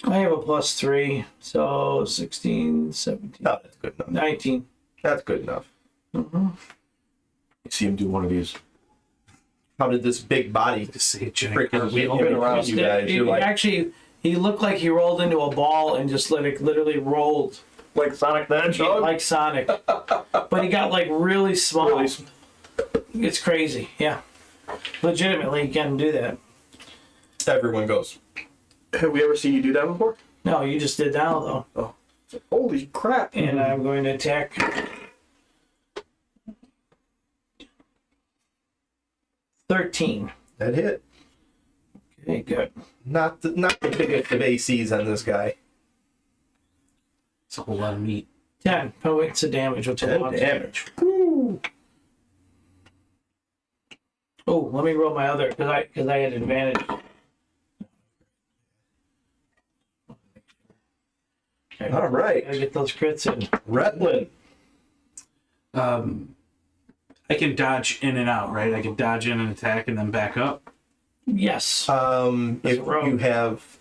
I have a +3, so 16, 17, No, that's good enough. 19. That's good enough. You see him do one of these. How did this big body To see a giant freaking cartwheel. whip around you guys? He, You're like, actually, he looked like he rolled into a ball and just literally rolled Like Sonic the Hedgehog? like Sonic. But he got like really small. Really It's crazy. Yeah. Legitimately, he can do that. everyone goes. Have we ever seen you do that before? No, you just did now though. Oh. Holy crap. And I'm going to attack. $13. That hit. Okay, good. Not the biggest of ACs on this guy. It's a whole lot of meat. 10 points of damage. Which 10 damage. Woo. Oh, let me roll my other because I had advantage. Okay, All right. gotta get those crits in. Retlin. I can dodge in and out, right? I can dodge in and attack and then back up. Yes. If you have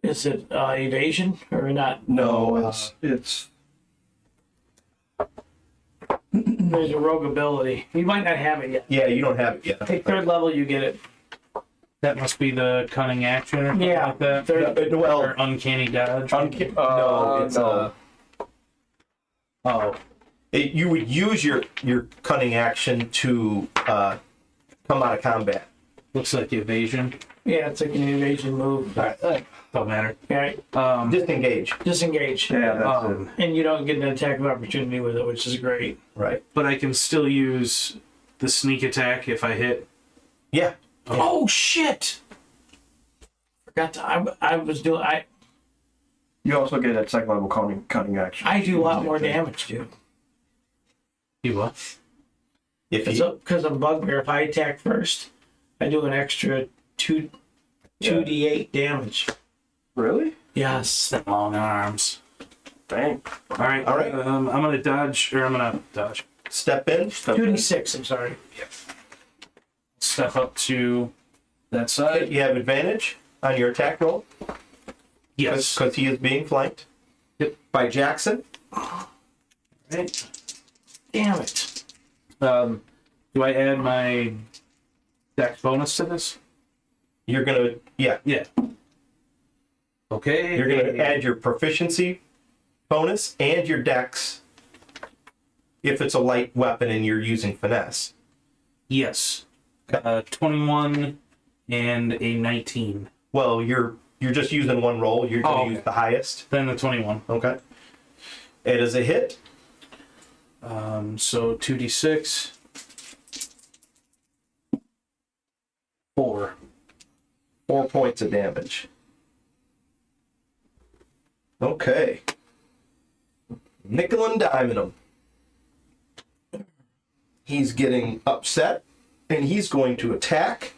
Is it evasion or not? No, it's There's a rogue ability. You might not have it yet. yeah, you don't have it yet. Take third level, you get it. That must be the cunning action or something Yeah, like that. third. Well, Or uncanny dodge. no, it's Oh, you would use your cunning action to come out of combat. looks like evasion. Yeah, it's like an evasion move. Don't matter. Right. Disengage. Disengage. yeah, that's it. And you don't get an attack of opportunity with it, which is great. Right. But I can still use the sneak attack if I hit. Yeah. Oh shit! Forgot to. I was doing. You also get that second level cutting action. I do a lot more damage, dude. You what? If you Because of Bugbear, if I attack first, I do an extra 2d8 damage. Really? Yes. Long arms. Dang. All right. All right. I'm gonna dodge, or I'm gonna dodge. step in, 2d6. I'm sorry. Step up to that side. you have advantage on your attack roll Yes. because he is being flanked Yep. by Jackson. Right. Damn it. Do I add my dex bonus to this? You're gonna Yeah. Okay. you're gonna add your proficiency bonus and your dex if it's a light weapon and you're using finesse. Yes. 21 and a 19. Well, you're You're just using one roll. You're going to okay. use the highest. Then the 21. Okay. It is a hit. So 2d6. 4. 4 points of damage. Okay. Nickel and diming him. He's getting upset, and he's going to attack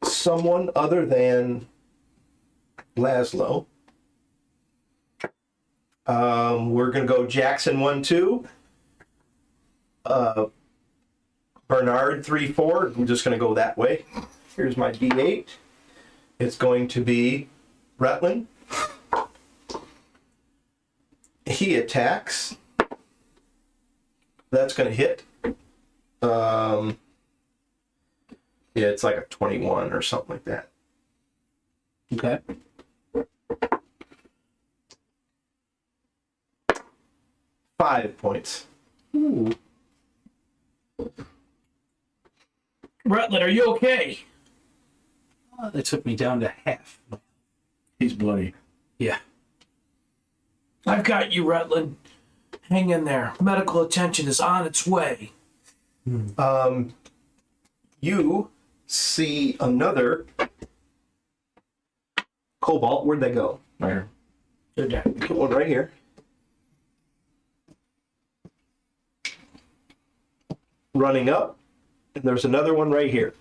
someone other than Laszlo. We're going to go Jackson 1-2. Bernard 3-4. I'm just going to go that way. Here's my D8. It's going to be Rutland. He attacks. That's going to hit. Yeah, it's like a 21 or something like that. Okay. Five points. Ooh. Rutland, are you okay? They took me down to half. He's bloody. Yeah. I've got you, Rutland. Hang in there. Medical attention is on its way. You see another cobalt. Where'd they go? Right here. They're dead. Put one right here. Running up, and there's another one right here.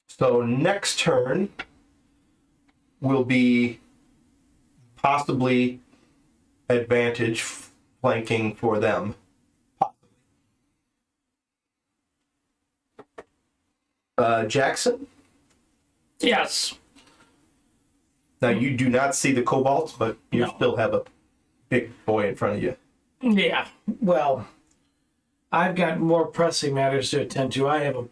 So next turn will be possibly advantage flanking for them. Jackson? Yes. Now you do not see the kobolds, but you No. still have a big boy in front of you. Yeah. Well, I've got more pressing matters to attend to. I have a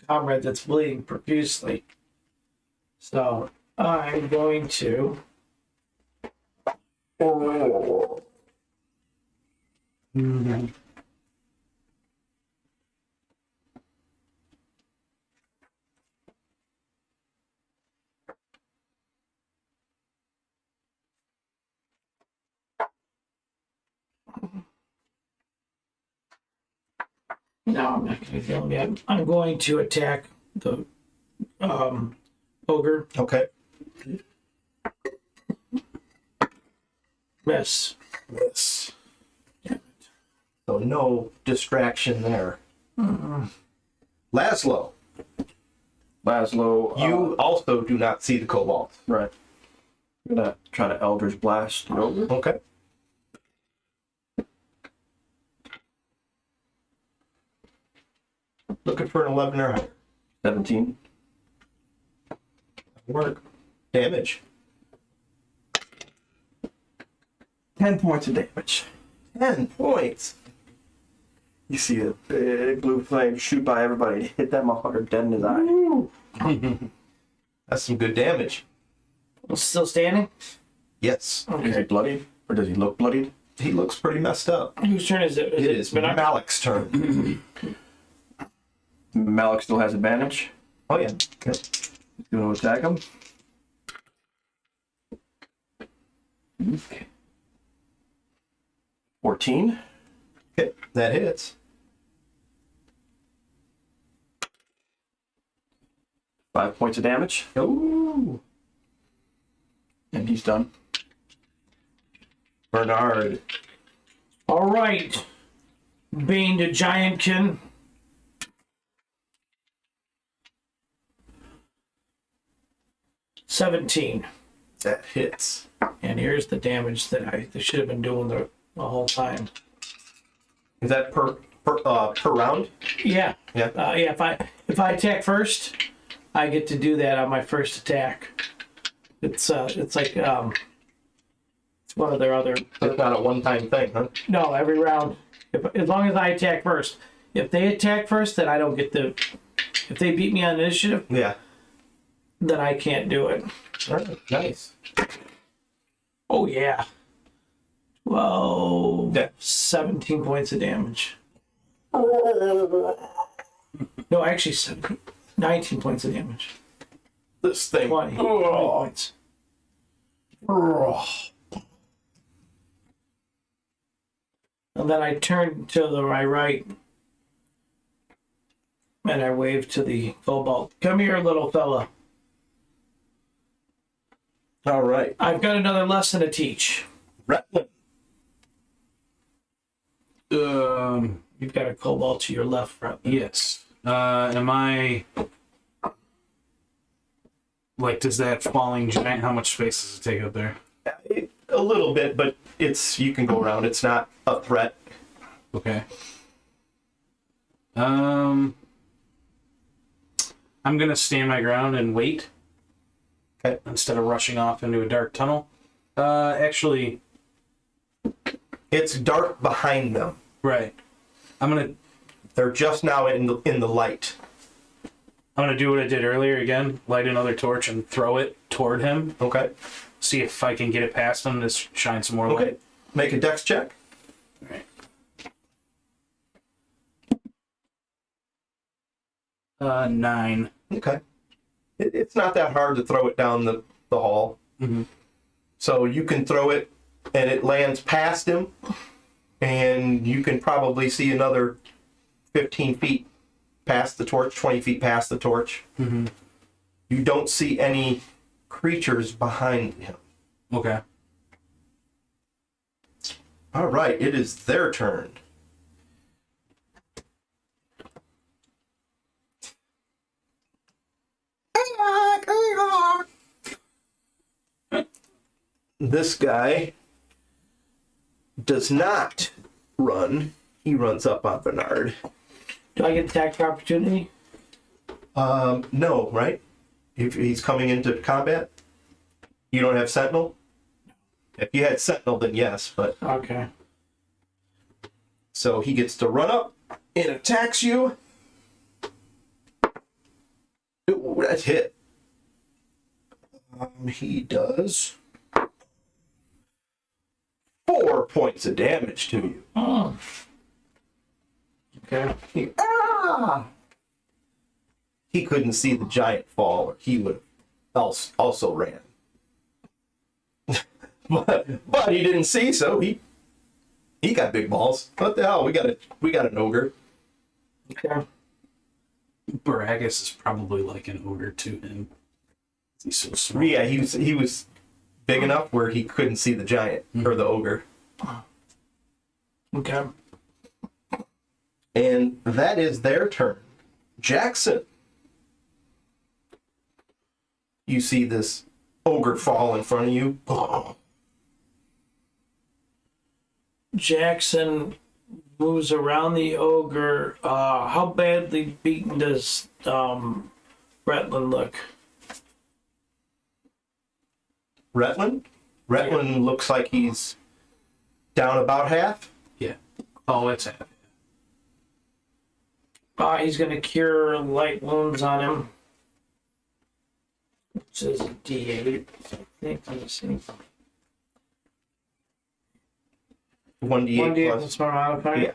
comrade that's bleeding profusely. So I'm going to. No, I'm not going to kill him yet. I'm going to attack the ogre. Okay. Miss. Yes. So no distraction there. Laszlo, Laszlo. you also do not see the kobolds. Right. I'm gonna try to Eldritch Blast it over. Okay. Looking for an 11 or higher. 17. Work. Damage. 10 points of damage. 10 points. You see a big blue flame shoot by everybody, hit that motherfucker dead in his eye. That's some good damage. Still standing? Yes. Is he bloodied? Or does he look bloodied? He looks pretty messed up. Whose turn is it? It is Bernard? Malik's turn. Malik still has advantage. Oh, yeah. Okay. He's going to attack him. Okay. 14. Okay. That hits. 5 points of damage. Ooh. And he's done. Bernard. All right. Being the Giantkin. $17. That hits. And here's the damage that I should have been doing the whole time. Is that per round? Yeah. Yeah. Yeah. If I attack first, I get to do that on my first attack. It's like it's one of their other. It's not a one-time thing, huh? No, every round. As long as I attack first. If they attack first, then I don't get the. If they beat me on initiative, Yeah. then I can't do it. All right. Nice. Oh, yeah. 12, Yeah. 17 points of damage. No, actually, 19 points of damage. This thing. 20 Oh. points. And then I turn to my right and I wave to the kobold. Come here, little fella. All right. I've got another lesson to teach. Rutland. You've got a kobold to your left, right? Yes. Am I like? Does that falling giant? How much space does it take up there? A little bit, but you can go around. It's not a threat. Okay. I'm gonna stand my ground and wait. Okay. Instead of rushing off into a dark tunnel. Actually, It's dark behind them. right. They're just now in the light. I'm gonna do what I did earlier again. Light another torch and throw it toward him. Okay. See if I can get it past him to shine some more Okay. light. Make a dex check. All right. 9. Okay. It's not that hard to throw it down the hall. Mhm. So you can throw it and it lands past him, and you can probably see another 15 feet past the torch, 20 feet past the torch. Mhm. You don't see any creatures behind him. Okay. All right, it is their turn. This guy does not run. He runs up on Bernard. Do I get attack for opportunity? No, right? If he's coming into combat, you don't have Sentinel? If you had Sentinel, then yes, but Okay. so he gets to run up and attacks you. Ooh, that's hit. He does 4 points of damage to you. Oh. Okay. He couldn't see the giant fall, or he would have also ran. but he didn't see, so he got big balls. What the hell? We got an ogre. Okay. Baragus is probably like an ogre to him. He's so small. Yeah, he was big enough where he couldn't see the giant or the ogre. Okay. And that is their turn. Jackson. You see this ogre fall in front of you. Jackson moves around the ogre. How badly beaten does Bretland look? Retland? Retland looks like he's down about half. Yeah. Oh, it's happy. He's gonna cure light wounds on him. Which is a D8. I think. Let me see. 1d8 1D8 plus. plus my modifier. Yeah.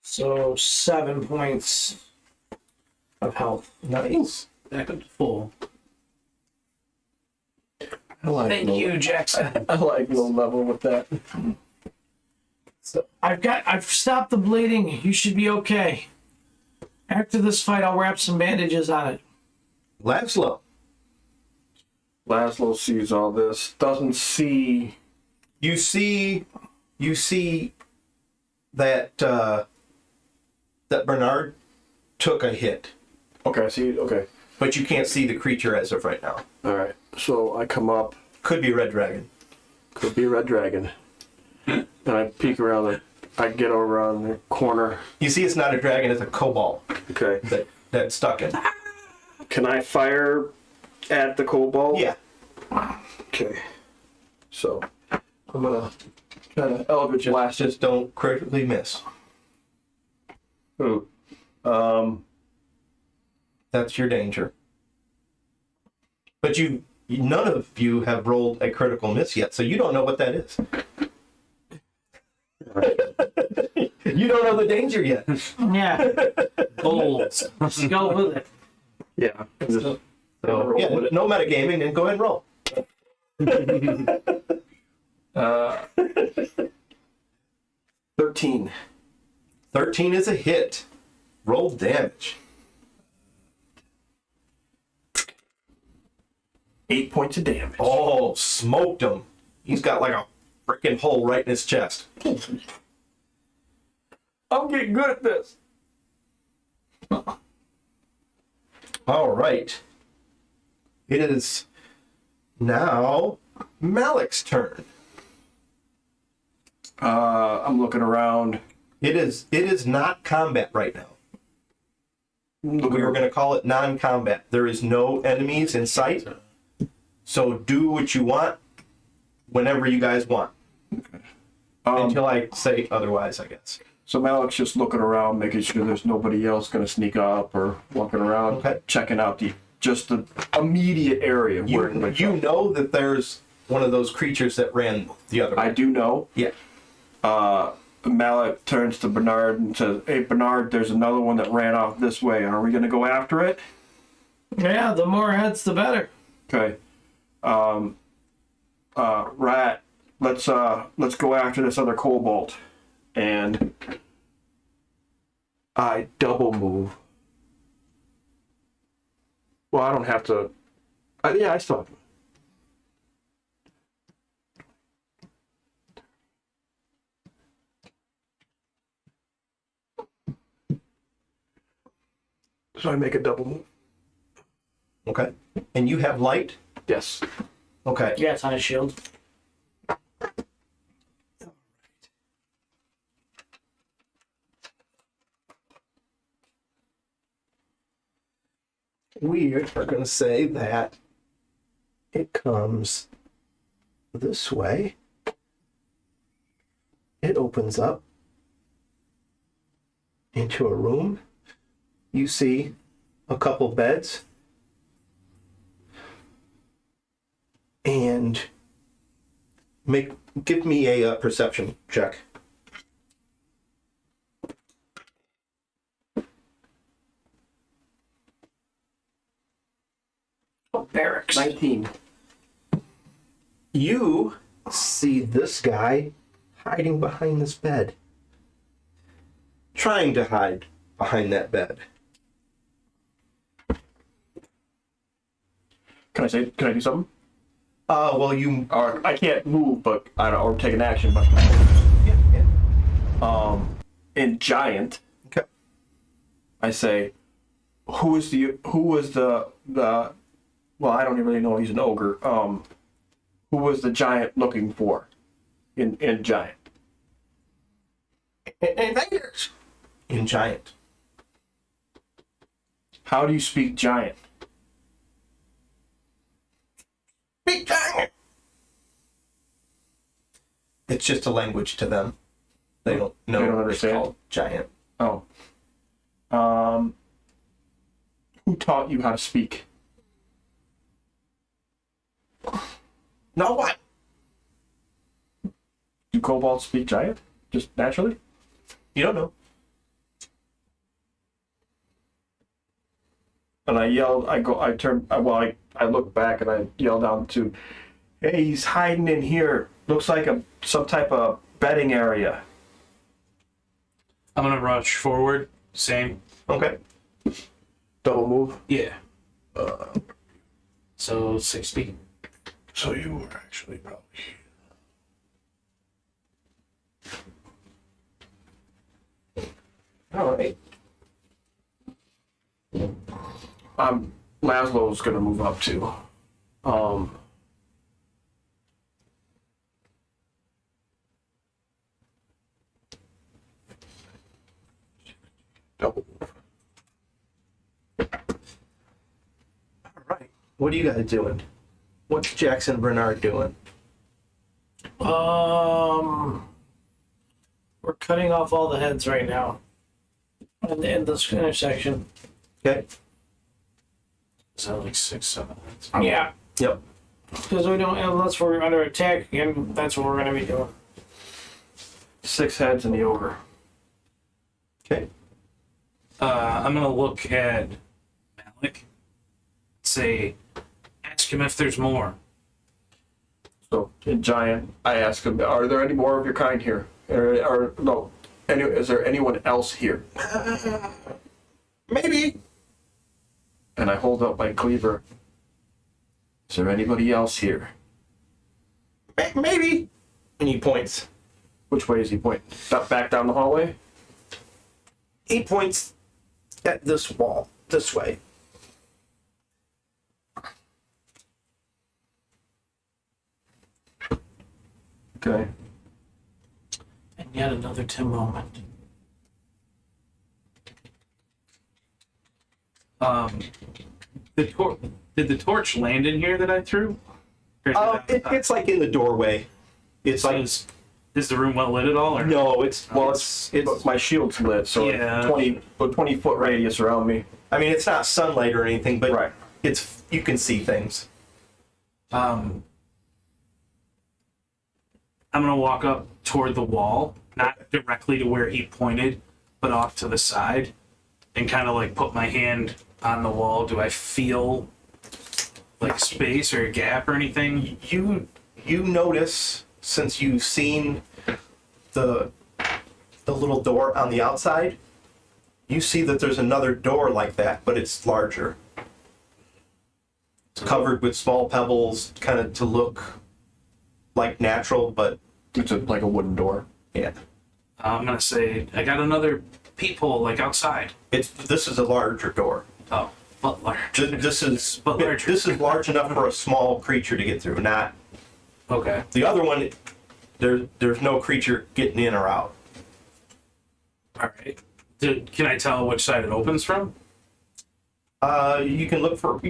So 7 points of health. Nice. Back up to full. I like Thank low- you, Jackson. I like low level with that. I've stopped the bleeding. You should be okay. After this fight, I'll wrap some bandages on it. Laszlo. Laszlo sees all this, doesn't see. You see that that Bernard took a hit, Okay, see. Okay, but you can't see the creature as of right now. all right. So I come up. Could be Red Dragon. Could be a red dragon. And I peek around. I get over on the corner. You see, it's not a dragon; it's a kobold Okay. that's stuck in. Can I fire at the cobalt? Yeah. Okay. So I'm gonna try to Eldritch blast it. Just don't critically miss. Ooh. That's your danger. But none of you have rolled a critical miss yet, so you don't know what that is. You don't know the danger yet. Yeah. Bold. Let's go with it. Yeah. So, yeah, no metagaming, and go ahead and roll. 13. 13 is a hit. Roll damage. 8 points of damage. Oh, smoked him. He's got like a freaking hole right in his chest. I'm getting good at this. All right. It is now Malik's turn. I'm looking around. It is not combat right now. We were going to call it non-combat. There is no enemies in sight. So do what you want whenever you guys want. Until I say otherwise, I guess. So Malik's just looking around, making sure there's nobody else going to sneak up or walking around, Okay. checking out the immediate area. You know that there's one of those creatures that ran the other way. I do know. Yeah. Malik turns to Bernard and says, "Hey, Bernard, there's another one that ran off this way. Are we going to go after it?" Yeah, the more heads, the better. Okay. Rat, let's go after this other kobold. And I double move. Well, I don't have to. Yeah, I still have to. So I make a double move. Okay. And you have light? Yes. Okay. Yeah, it's on his shield. We are going to say that it comes this way. It opens up into a room. You see a couple beds. And give me a perception check. Oh, barracks. 19. You see this guy hiding behind this bed. Trying to hide behind that bed. Can I do something? Well, you... Or I can't move, but I don't, or take an action, but Yeah. in giant, Okay. I say, who was the well, I don't really know, he's an ogre. Who was the giant looking for in giant? Invaders. In giant. How do you speak giant? Big giant. It's just a language to them. They don't know. They don't it's understand. called giant. Oh. Who taught you how to speak? No what? Do kobolds speak giant? Just naturally? You don't know. And I yelled, I look back and I yell down to, hey, he's hiding in here. Looks like some type of bedding area. I'm gonna rush forward. Same. Okay. Double move. Yeah. So 60. So you were actually probably. All right. Laszlo's gonna move up too. Double move. All right. What are you guys doing? What's Jackson Bernard doing? We're cutting off all the heads right now in this intersection. Okay. Is that like 6, 7? Yeah, Yep. because we don't, unless we're under attack again, that's what we're gonna be doing. 6 heads and the ogre. Okay. I'm gonna look at Malik. Say, ask him if there's more. So, in giant, I ask him, are there any more of your kind here? Or no, is there anyone else here? Maybe. And I hold up my cleaver. Is there anybody else here? Maybe. And he points. Which way is he pointing? Back down the hallway? He points at this wall, this way. Okay. And yet another Tim moment. Did the torch land in here that I threw? Or did It's like in the doorway. It's like is the room well lit at all? Or? no, it's But my shield's lit, so Yeah. 20-foot radius around me. I mean, it's not sunlight or anything, but Right. it's you can see things. I'm gonna walk up toward the wall, not directly to where he pointed, but off to the side, and kind of like put my hand on the wall. Do I feel like space or a gap or anything? You notice, since you've seen the little door on the outside, you see that there's another door like that, but it's larger. It's covered with small pebbles, kind of to look like natural, but It's like a wooden door. yeah. I'm gonna say I got another peephole like outside. This is a larger door. Oh, but large. This is But larger. this is large enough for a small creature to get through. Not Okay. the other one. There's no creature getting in or out. All right. Can I tell which side it opens from? You can look for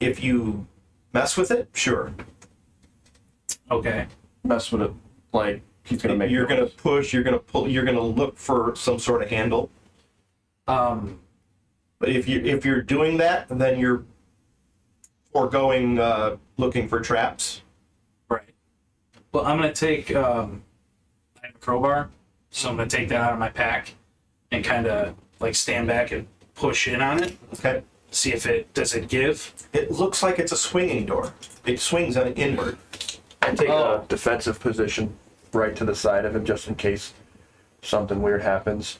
if you mess with it. Sure, Okay. Mess with it, like he's gonna make. you're gonna noise. push. You're gonna pull. You're gonna look for some sort of handle. But if you're doing that, then you're foregoing looking for traps. Right. Well, I'm gonna take I have a crowbar, so I'm gonna take that out of my pack and kind of like stand back and push in on it, Okay. see if it does it give. It looks like it's a swinging door. It swings on inward. I take Oh. a defensive position right to the side of him just in case something weird happens.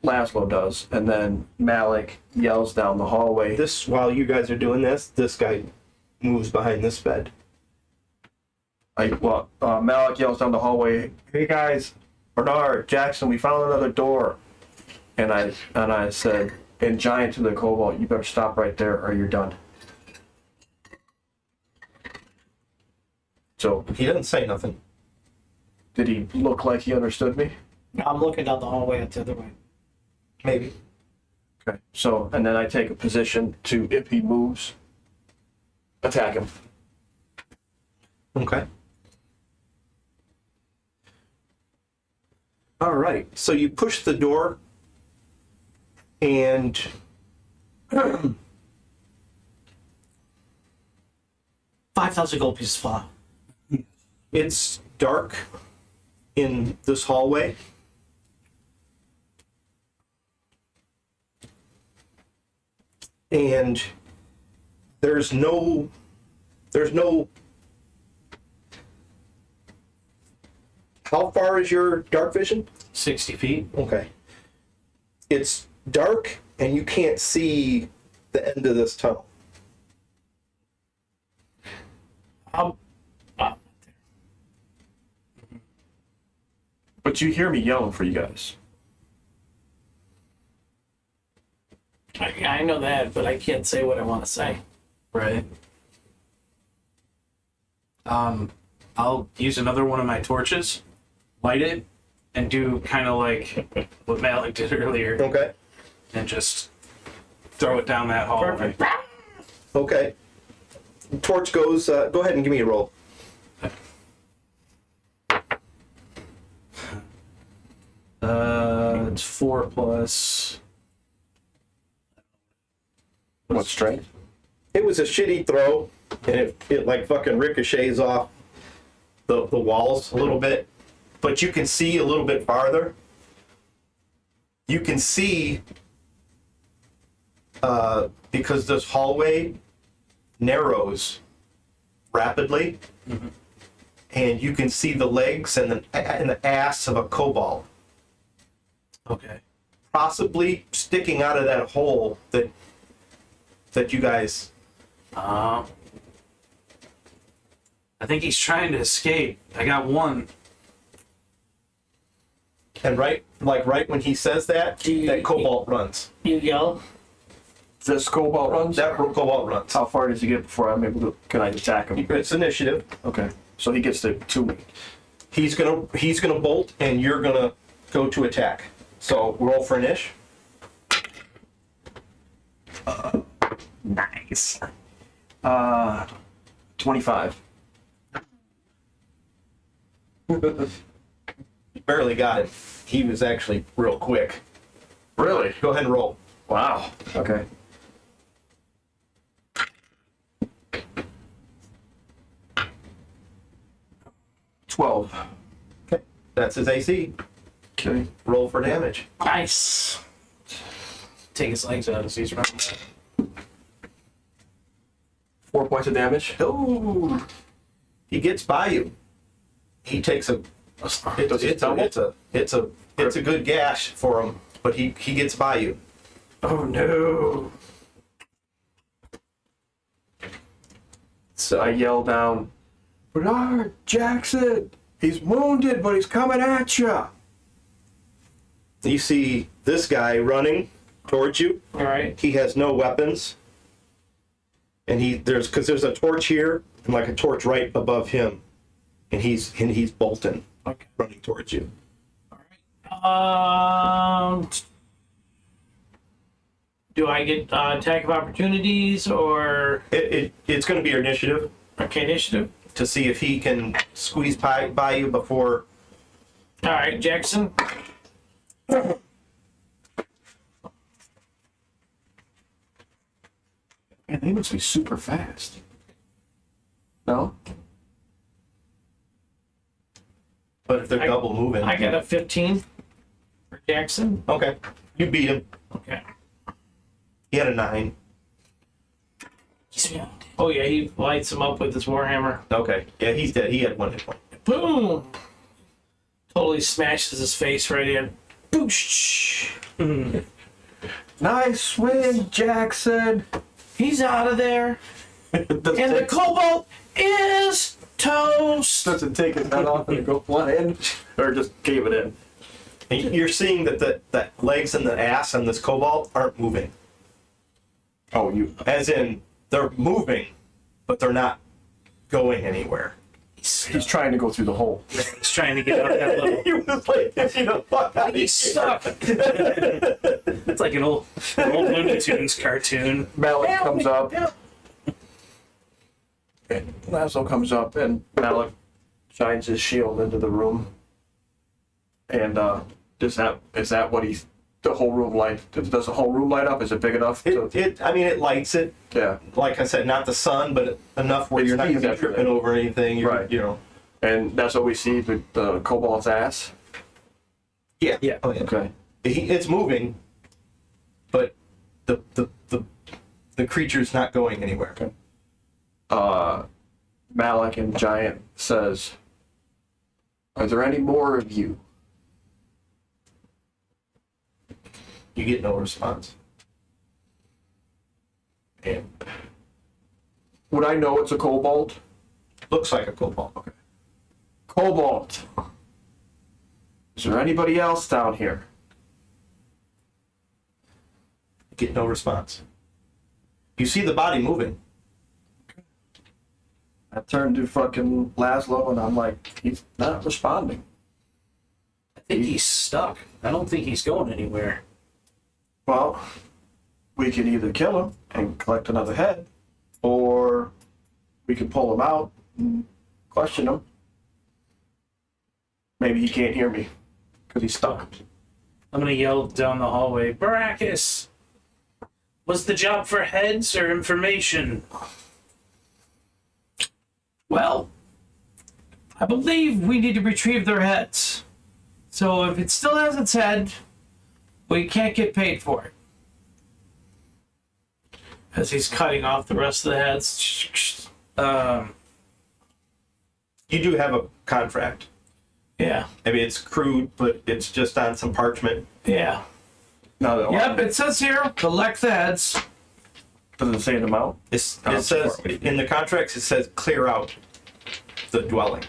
Laszlo does, and then Malik yells down the hallway. This while you guys are doing this guy moves behind this bed. Malik yells down the hallway, "Hey guys, Bernard, Jackson, we found another door." And I said, in giant to the kobold, "You better stop right there or you're done." So, He doesn't say nothing. did he look like he understood me? I'm looking down the hallway at the other way. Maybe. Okay. So, and then I take a position to, if he moves, attack him. Okay. All right. So you push the door, and 5,000 gold pieces fall out. it's dark in this hallway. And there's no how far is your dark vision? 60 feet. Okay. It's dark and you can't see the end of this tunnel. But you hear me yelling for you guys. I know that, but I can't say what I want to say. Right. I'll use another one of my torches, light it, and do kind of like what Malik did earlier, Okay. and just throw it down that hallway. Perfect. Okay. Torch goes, go ahead and give me a roll. It's 4 plus. What strength? It was a shitty throw, and it like fucking ricochets off the walls a little bit, but you can see a little bit farther. You can see because this hallway narrows rapidly, and you can see the legs and the ass of a cobalt Okay. possibly sticking out of that hole that you guys. I think he's trying to escape. I got one. And right when he says that, that cobalt runs. You yell. This cobalt runs? That cobalt runs. How far does he get before I'm able to, can I attack him? It's initiative. Okay. So he gets to me. He's gonna bolt, and you're gonna go to attack. So roll for an ish. Nice. 25. You barely got it. He was actually real quick. Really? Go ahead and roll. Wow. Okay. $12. Okay. That's his AC. Okay. Roll for damage. Nice. Take his legs out as he's running. 4 points of damage. Ooh. He gets by you. He takes a. Does he double? It's a good gash for him, but he gets by you. Oh no. So I yell down, Bernard, Jackson, he's wounded, but he's coming at you. you see this guy running towards you. All right. He has no weapons, and there's a torch here and like a torch right above him, and he's bolting, Okay. running towards you. Do I get attack of opportunities or It's going to be your initiative okay initiative? to see if he can squeeze by you before. All right, Jackson. Man, they must be super fast. No? But if they're double moving, I got a 15 for Jackson. okay, you beat him. Okay. He had a 9. Oh yeah, he lights him up with his warhammer. Okay, yeah, he's dead. He had 1 hit point. Boom! Totally smashes his face right in. Boosh! Nice win, Jackson. He's out of there. And the cobalt is toast. Doesn't take his head off and go flying, or just cave it in. And you're seeing that the legs and the ass on this cobalt aren't moving. Oh, you. As in, they're moving, but they're not going anywhere. He's trying to go through the hole. He's trying to get out that level. He was like, get the fuck out of here. He's stuck. It's like an old Looney Tunes cartoon. Malik comes up. And Laszlo comes up, and Malik shines his shield into the room. And is that what he's? The whole room light? Does the whole room light up? Is it big enough? It lights it. Yeah. Like I said, not the sun, but enough where It's you're not going to be everything. tripping over anything. Right. You know. And that's what we see, the cobalt's ass. Yeah. Yeah. Oh, yeah. Okay. It's moving, but the creature's not going anywhere. Malik and Giant says, "Are there any more of you?" You get no response. And would I know it's a cobalt? Looks like a cobalt. Okay. Cobalt. Is there anybody else down here? You get no response. You see the body moving. I turned to fucking Laszlo and I'm like, he's not responding. I think he's stuck. I don't think he's going anywhere. Well, we can either kill him and collect another head, or we can pull him out and question him. Maybe he can't hear me because he's stuck. I'm gonna yell down the hallway, Baracus! Was the job for heads or information? Well, I believe we need to retrieve their heads. So if it still has its head, we can't get paid for it. As he's cutting off the rest of the heads. You do have a contract. Yeah. Maybe it's crude, but it's just on some parchment. Yeah. Now that Yep, it says here, collect the heads. does it say an amount? It says in the contracts, it says clear out the dwelling.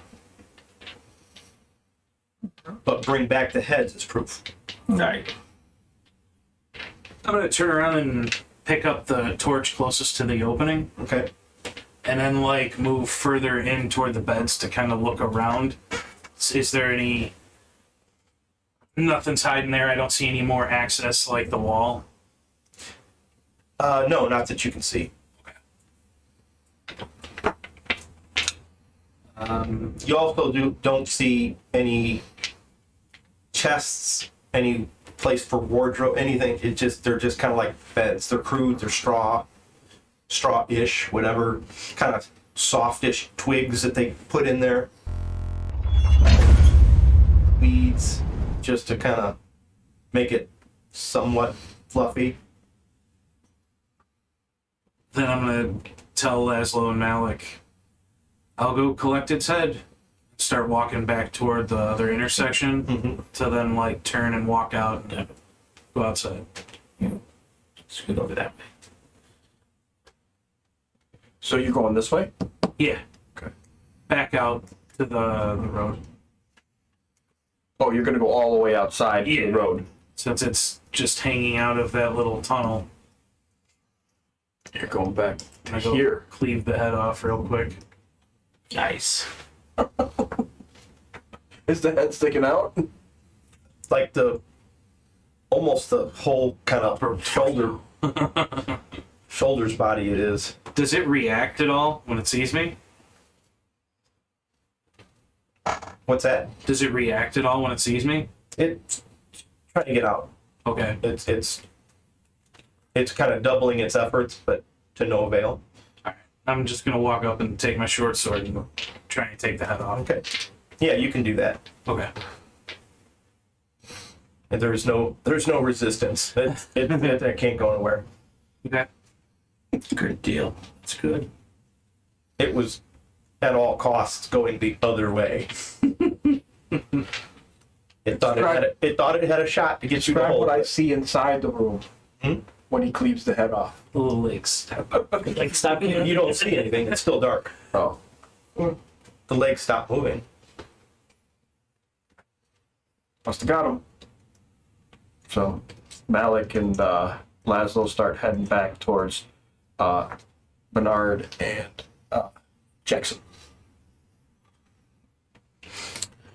But bring back the heads as proof. Right. I'm gonna turn around and pick up the torch closest to the opening, Okay. and then like move further in toward the beds to kind of look around. Is there any... Nothing's hiding there. I don't see any more access like the wall. No, not that you can see. You also don't see any chests, any place for wardrobe, anything. They're just kind of like beds. They're crude. They're straw-ish, whatever kind of softish twigs that they put in there. Weeds, just to kind of make it somewhat fluffy. Then I'm gonna tell Laszlo and Malik, I'll go collect its head. Start walking back toward the other intersection to then like turn and walk out and go outside. Scoot over that way. So you're going this way? Yeah. Okay. Back out to the road. Oh, you're gonna go all the way outside to Yeah. the road. Since it's just hanging out of that little tunnel. You're going back I'm to gonna go here. cleave the head off real quick. Nice. Is the head sticking out? Like almost the whole kind of shoulders body it is. Does it react at all when it sees me? What's that? Does it react at all when it sees me? It's trying to get out. Okay. It's kind of doubling its efforts, but to no avail. I'm just gonna walk up and take my short sword and try and take the head off. Okay. Yeah, you can do that. Okay. And there's no resistance. It can't go anywhere. Okay. Good deal. That's good. It was at all costs going the other way. It thought it had a shot to get you to Describe hold what I it. see inside the room when he cleaves the head off. A little legs. Like, stop here. You don't see anything. It's still dark. Oh. The legs stop moving. Must have got him. So Malik and Laszlo start heading back towards Bernard and Jackson.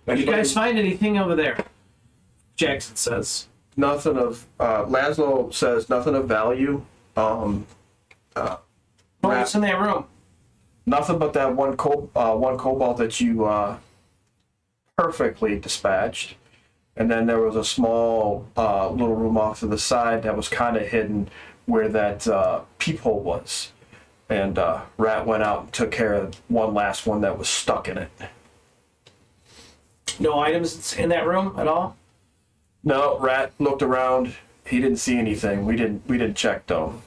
Did you guys find anything over there? Jackson says. Nothing of Laszlo says nothing of value. What's in that room? Nothing but that one cobalt that you perfectly dispatched, and then there was a small little room off to the side that was kind of hidden where that peephole was, and Rat went out and took care of one last one that was stuck in it. No items in that room at all? No, Rat looked around. He didn't see anything. We didn't check though.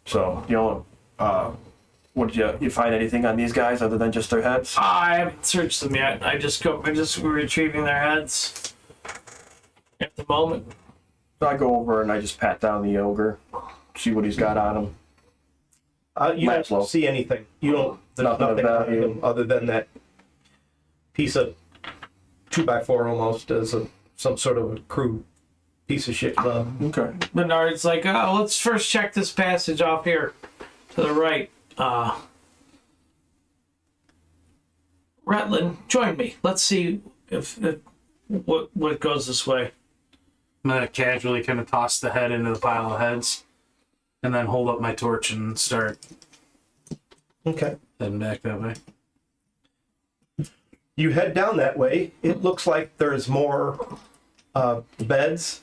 So what did you find anything on these guys other than just their heads? I haven't searched them yet. I'm just retrieving their heads at the moment. I go over and I just pat down the ogre, see what he's got on him. You Laszlo. don't see anything. You don't. There's Nothing of nothing on value. him other than that piece of 2x4 almost as some sort of a crude piece of shit club. Okay. Bernard's like, oh, let's first check this passage off here to the right. Rutland, join me. Let's see if what goes this way. I'm gonna casually kind of toss the head into the pile of heads, and then hold up my torch and start Okay. heading back that way. You head down that way. It looks like there's more Beds,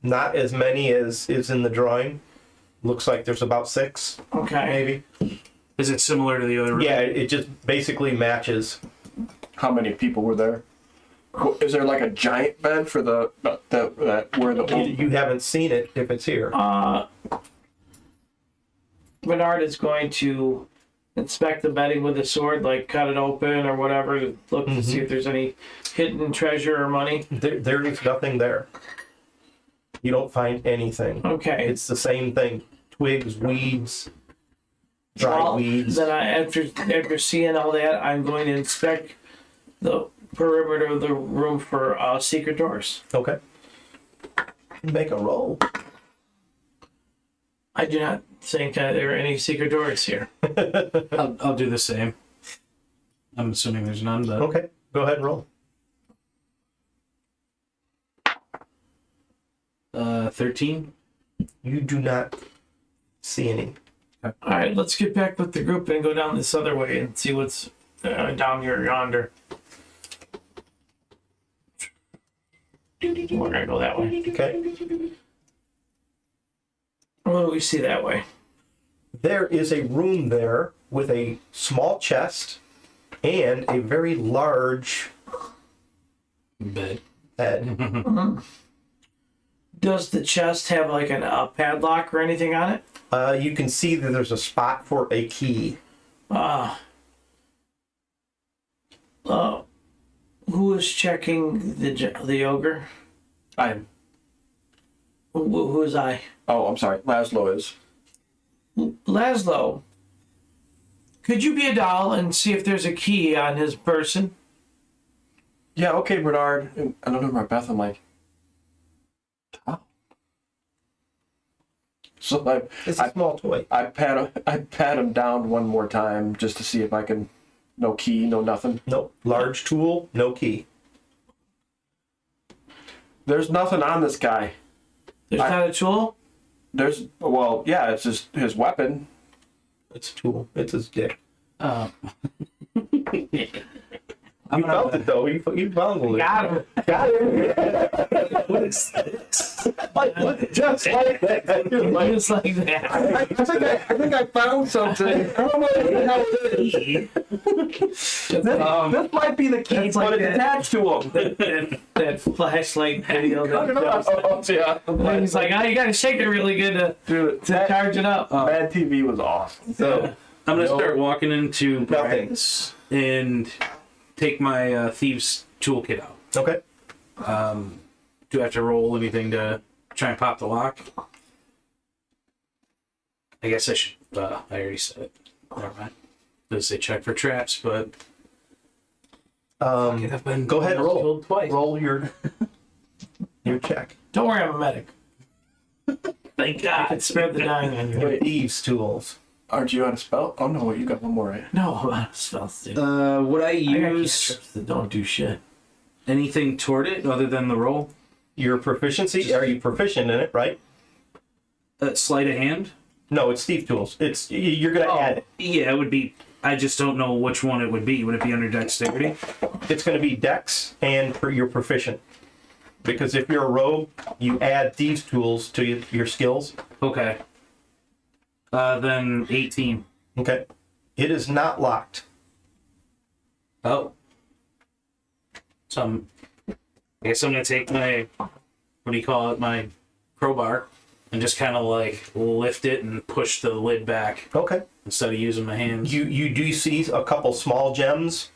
not as many as is in the drawing. Looks like there's about 6, Okay. maybe. Is it similar to the other room? Yeah, it just basically matches. How many people were there? Is there like a giant bed for the where the You haven't seen it if it's here. Bernard is going to inspect the bedding with a sword, like cut it open or whatever, to look to see if there's any hidden treasure or money. There is nothing there. You don't find anything. Okay. It's the same thing. Twigs, weeds, dry Well, weeds. then after seeing all that, I'm going to inspect the perimeter of the room for secret doors. Okay. Make a roll. I do not think there are any secret doors here. I'll do the same. I'm assuming there's none, but Okay, go ahead and roll. 13. You do not see any. All right, let's get back with the group and go down this other way and see what's down here yonder. We're gonna go that way. Okay. What do we see that way? There is a room there with a small chest and a very large Bed. bed. Does the chest have like a padlock or anything on it? You can see that there's a spot for a key. Who is checking the ogre? I'm. Who is I? Oh, I'm sorry. Laszlo is. Laszlo, could you be a doll and see if there's a key on his person? Yeah, okay, Bernard. And I don't know about Beth. I'm like, oh. So It's a small toy. I pat him down one more time just to see if I can. No key, no nothing. Nope. Large tool, no key. There's nothing on this guy. There's not a tool? Well, yeah, it's just his weapon. It's a tool. It's his dick. I'm You felt it though. You bungled it. Got him. Got it. What is this? Just like that. Just like that. I think I found something. I don't know what the hell it is. This might be the key, That's but like it's that. attached to him. that flashlight video. Yeah. He's like, oh, you gotta shake it really good Dude, to charge it up. Mad TV was awesome. So I'm gonna start walking into Nothing. Bragg's and take my thieves toolkit out. okay. Do I have to roll anything to try and pop the lock? I guess I should. I already said it. Never mind. Does say check for traps, but I've been Go ahead and roll. killed twice. Roll your check. Don't worry, I'm a medic. Thank I could God. spare the dying on you. Your thieves tools. Aren't you out of spell? Oh no, wait, you got one more, right? No, I'm out of spells, dude. Would I I got use cantrips that don't do shit. anything toward it other than the roll? Your proficiency. Are you proficient in it? Right. Sleight of hand? No, it's thief tools. It's you're gonna add it. Yeah, it would be. I just don't know which one it would be. Would it be under dexterity? It's gonna be dex and for your proficient. Because if you're a rogue, you add thieves tools to your skills. Okay. Then 18. Okay. It is not locked. Oh. So I guess I'm gonna take my, what do you call it, my crowbar, and just kind of like lift it and push the lid back Okay. instead of using my hands. You do see a couple small gems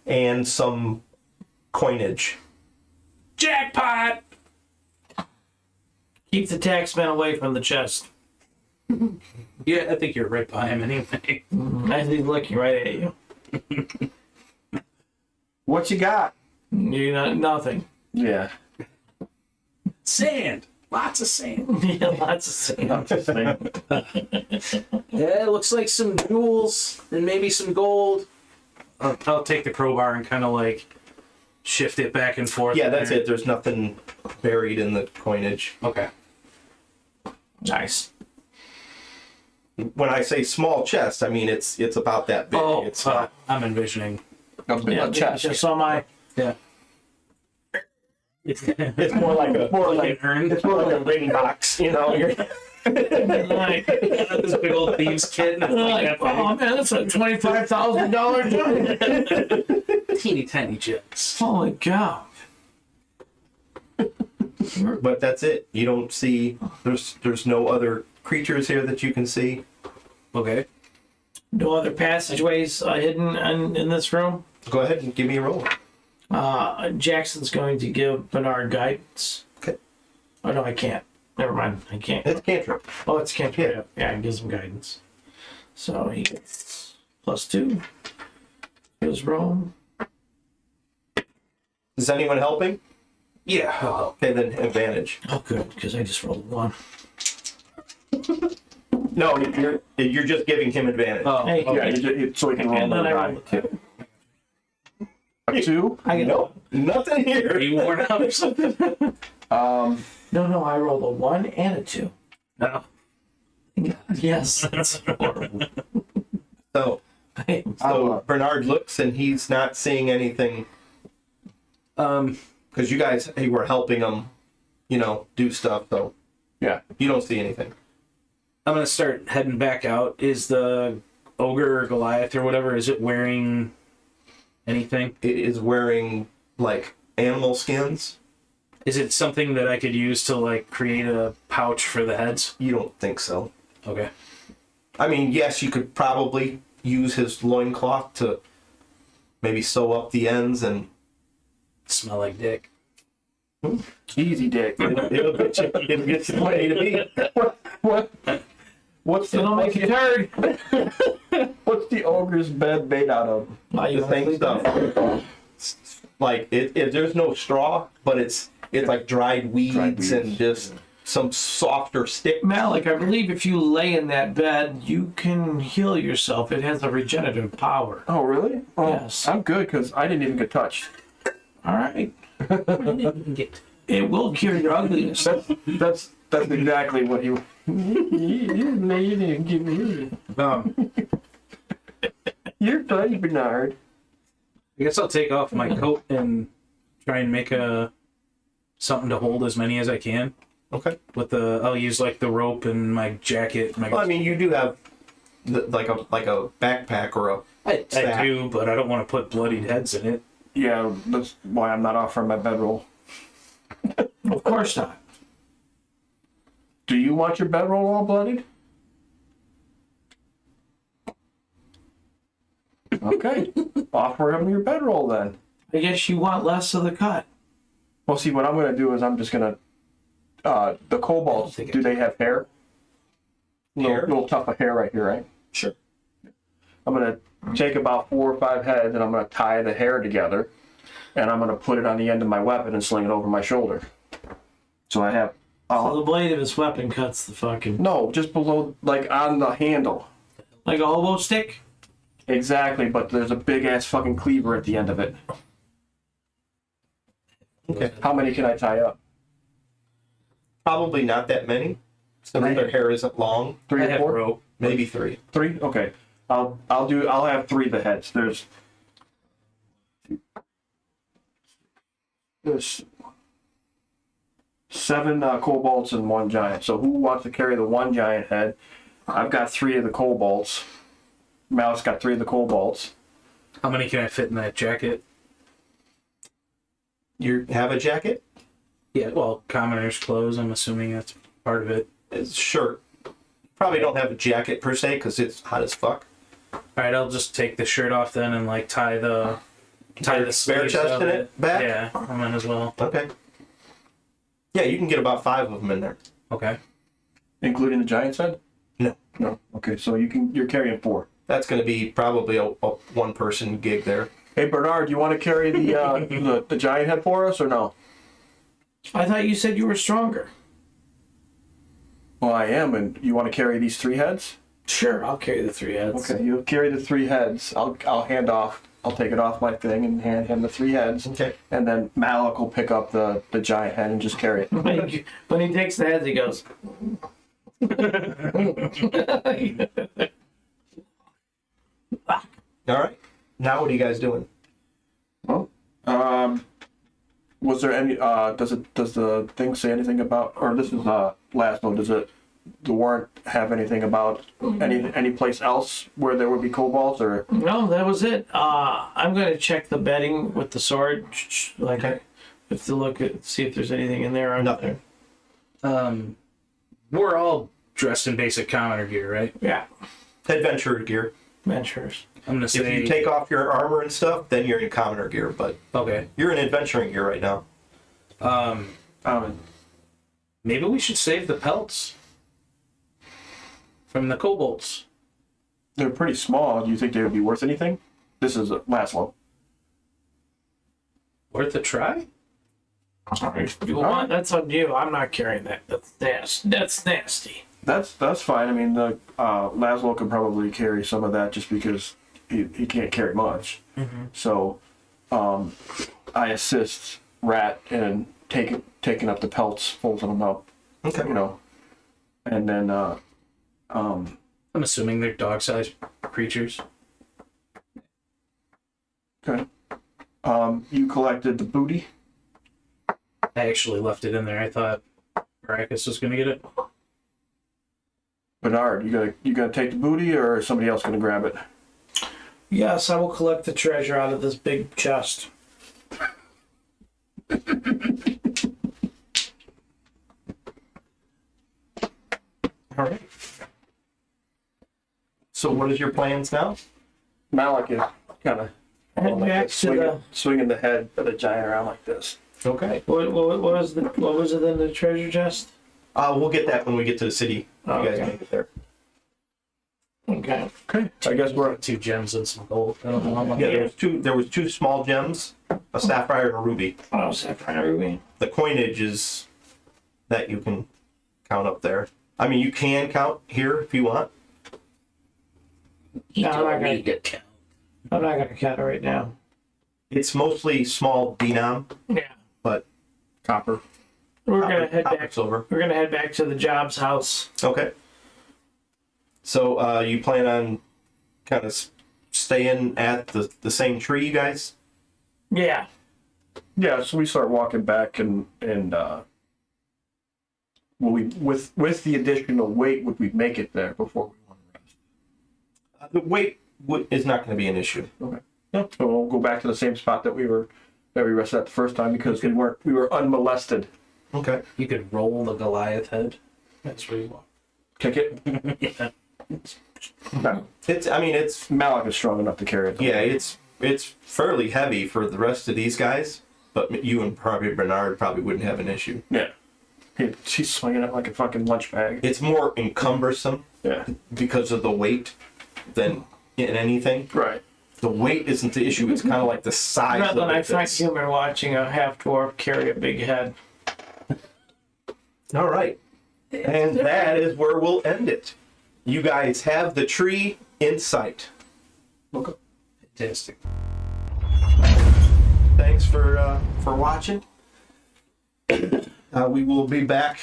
and some coinage. Jackpot! Keep the taxman away from the chest. Yeah, I think you're right by him anyway. As he's looking right at you. What you got? You're not nothing. Yeah. Sand! Lots of sand. Yeah, lots of sand. I'm just saying. Yeah, it looks like some jewels and maybe some gold. I'll take the crowbar and kind of like shift it back and forth. Yeah, that's it. There's nothing buried in the coinage. Okay. Nice. When I say small chest, I mean it's about that big. Oh, It's not. I'm envisioning. A Yeah, chest. just saw my. Yeah. It's more like a Like an urn. it's more like a ring box, you know. Like, This big old thieves kit. And it's like like, that big. oh man, that's a $25,000 joint. Teeny tiny gems. Holy cow. But that's it. You don't see. There's no other creatures here that you can see. Okay. No other passageways hidden in this room. Go ahead and give me a roll. Jackson's going to give Bernard guidance. Okay. Oh no, I can't. Never mind. I can't. It's a cantrip. Oh, it's cantrip. Yeah, it gives him guidance. So he gets +2. His roam. Is anyone helping? Yeah. Okay, then advantage. Oh, good, because I just rolled a 1. No, you're just giving him advantage. Oh, Hey, okay. Yeah, so he can roll And then another I die. rolled a 2. A 2? I get Nope, nothing Are here. you worn out or something? No, I rolled a 1 and a 2. No. Yes, that's horrible. So Bernard looks and he's not seeing anything because you guys were helping him, do stuff. So Yeah. you don't see anything. I'm gonna start heading back out. Is the ogre or Goliath or whatever? Is it wearing anything? It is wearing like animal skins. Is it something that I could use to like create a pouch for the heads? You don't think so? Okay. I mean, yes, you could probably use his loincloth to maybe sew up the ends and Smell like dick. Easy, Dick. it'll get you where you need to be. What? What's It'll make you turd. what's the ogre's bed made out of? The same stuff. Like there's no straw, but it's like dried weeds and just some softer stick. Malik, I believe if you lay in that bed, you can heal yourself. It has a regenerative power. Oh, really? Oh, Yes. I'm good because I didn't even get touched. All right. I didn't get. It will cure your ugliness. That's exactly what he. You laid and give me. You're funny, Bernard. I guess I'll take off my coat and try and make something to hold as many as I can. Okay. With I'll use like the rope and my jacket. Well, I mean, you do have like a backpack or a. I sack. do, but I don't want to put bloodied heads in it. Yeah, that's why I'm not offering my bedroll. Of course not. Do you want your bedroll all bloodied? Okay, offer him your bedroll then. I guess you want less of the cut. Well, see, what I'm gonna do is I'm just gonna. The kobolds, do they have hair? Hair? Little tuft of hair right here, right? Sure. I'm gonna take about 4 or 5 heads and I'm gonna tie the hair together, and I'm gonna put it on the end of my weapon and sling it over my shoulder. So I have. So the blade of his weapon cuts the fucking... No, just below, like on the handle. Like a hobo stick? Exactly, but there's a big ass fucking cleaver at the end of it. Okay. How many can I tie up? Probably not that many, since their hair isn't long. 3 I or have 4? rope. Maybe 3. 3? Okay. I'll have 3 of the heads. There's 7 kobolds and 1 giant. So who wants to carry the 1 giant head? I've got 3 of the kobolds. Malik's got 3 of the kobolds. How many can I fit in that jacket? You have a jacket? Yeah, well, commoner's clothes. I'm assuming that's part of it. It's shirt. Probably don't have a jacket per se because it's hot as fuck. All right, I'll just take the shirt off then and like tie the Bare sleeves chest of in it back? Yeah, I might as well. Okay. Yeah, you can get about 5 of them in there. Okay. Including the giant's head? No. No. Okay, so you're carrying 4. That's going to be probably a one-person gig there. Hey Bernard, you want to carry the giant head for us or no? I thought you said you were stronger. Well, I am, and you want to carry these 3 heads? Sure, I'll carry the 3 heads. Okay, you'll carry the 3 heads. I'll take it off my thing and hand him the 3 heads. Okay. And then Malik will pick up the giant head and just carry it. When he takes the heads, he goes... All right. Now what are you guys doing? Well, Was there any? Does the thing say anything about? Or this is last one. Does the warrant have anything about any place else where there would be kobolds or? No, that was it. I'm going to check the bedding with the sword. Like, Okay. if to look at, see if there's anything in there. Or Nothing. We're all dressed in basic commoner gear, right? Yeah, Adventurer gear. adventures. I'm gonna If say you take off your armor and stuff, then you're in commoner gear. But okay. you're in adventuring gear right now. Maybe we should save the pelts from the kobolds. They're pretty small. Do you think they would be worth anything? This is Laszlo. Worth a try? You want, that's on you. I'm not carrying that. That's nasty. That's fine. I mean, the Laszlo could probably carry some of that just because he can't carry much. So, I assist Rat in taking up the pelts, folding them up. Okay. You know, and then I'm assuming they're dog-sized creatures. okay. You collected the booty. I actually left it in there. I thought Baracus was gonna get it. Bernard, you gonna take the booty, or is somebody else gonna grab it? Yes, I will collect the treasure out of this big chest. All right. So what is your plans now? Malik is kind of Head back to the. swinging the head of the giant around like this. Okay. What was it in the treasure chest? We'll get that when we get to the city. You guys Okay. make it there. Okay. Okay. I guess we're 2 gems and some gold. I don't know how much. Yeah, there was two small gems, a sapphire and a ruby. Oh, sapphire ruby. The coinage is that you can count up there. I mean, you can count here if you want. No, I'm not get count. gonna count it right now. It's mostly small denom, Yeah. but copper. We're gonna head copper, back. silver. We're gonna head back to the Jobs house. Okay. So you plan on kind of staying at the same tree, you guys? Yeah. yeah. So we start walking back, and will we with the additional weight, would we make it there before we want to rest? The weight is not going to be an issue. Okay. So we'll go back to the same spot that we rested at the first time because we were unmolested. Okay. You could roll the Goliath head. That's where you want. Kick it. Yeah. No. It's Malik is strong enough to carry it. yeah, it's fairly heavy for the rest of these guys, but you and probably Bernard probably wouldn't have an issue. Yeah. She's swinging it like a fucking lunch bag. It's more encumbersome Yeah. because of the weight than in anything. Right. The weight isn't the issue. It's kind of like the size Not of that I it. find that's- humor watching a half dwarf carry a big head. All right. And that is where we'll end it. You guys have the tree in sight. Okay. Fantastic. Thanks for watching. We will be back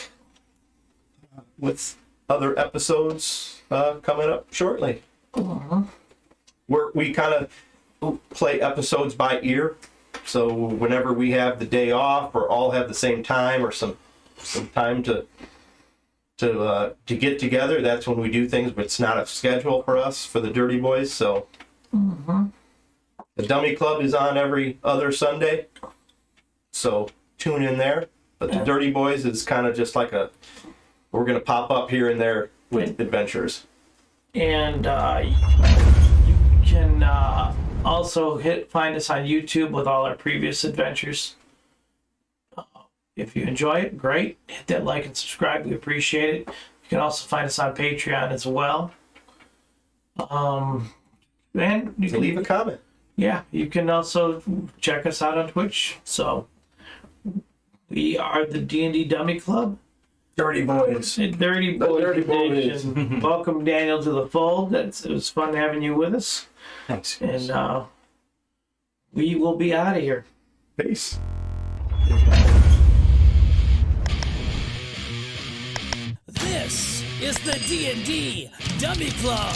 with other episodes coming up shortly. We kind of play episodes by ear, so whenever we have the day off, or all have the same time, or some time to get together, that's when we do things. But it's not a schedule for us for the DirtyBoyz. So the Dummy Club is on every other Sunday, so tune in there. But the DirtyBoyz is kind of just like we're gonna pop up here and there with adventures. And you can also find us on YouTube with all our previous adventures. If you enjoy it, great. Hit that like and subscribe. We appreciate it. You can also find us on Patreon as well. And you can Leave a comment. Yeah, you can also check us out on Twitch. So we are the D&D Dummy Club. DirtyBoyz. Dirty Boys Edition. Welcome, Daniel, to the fold. It was fun having you with us. Thanks. And we will be out of here. Peace. This is the D&D Dummy Club.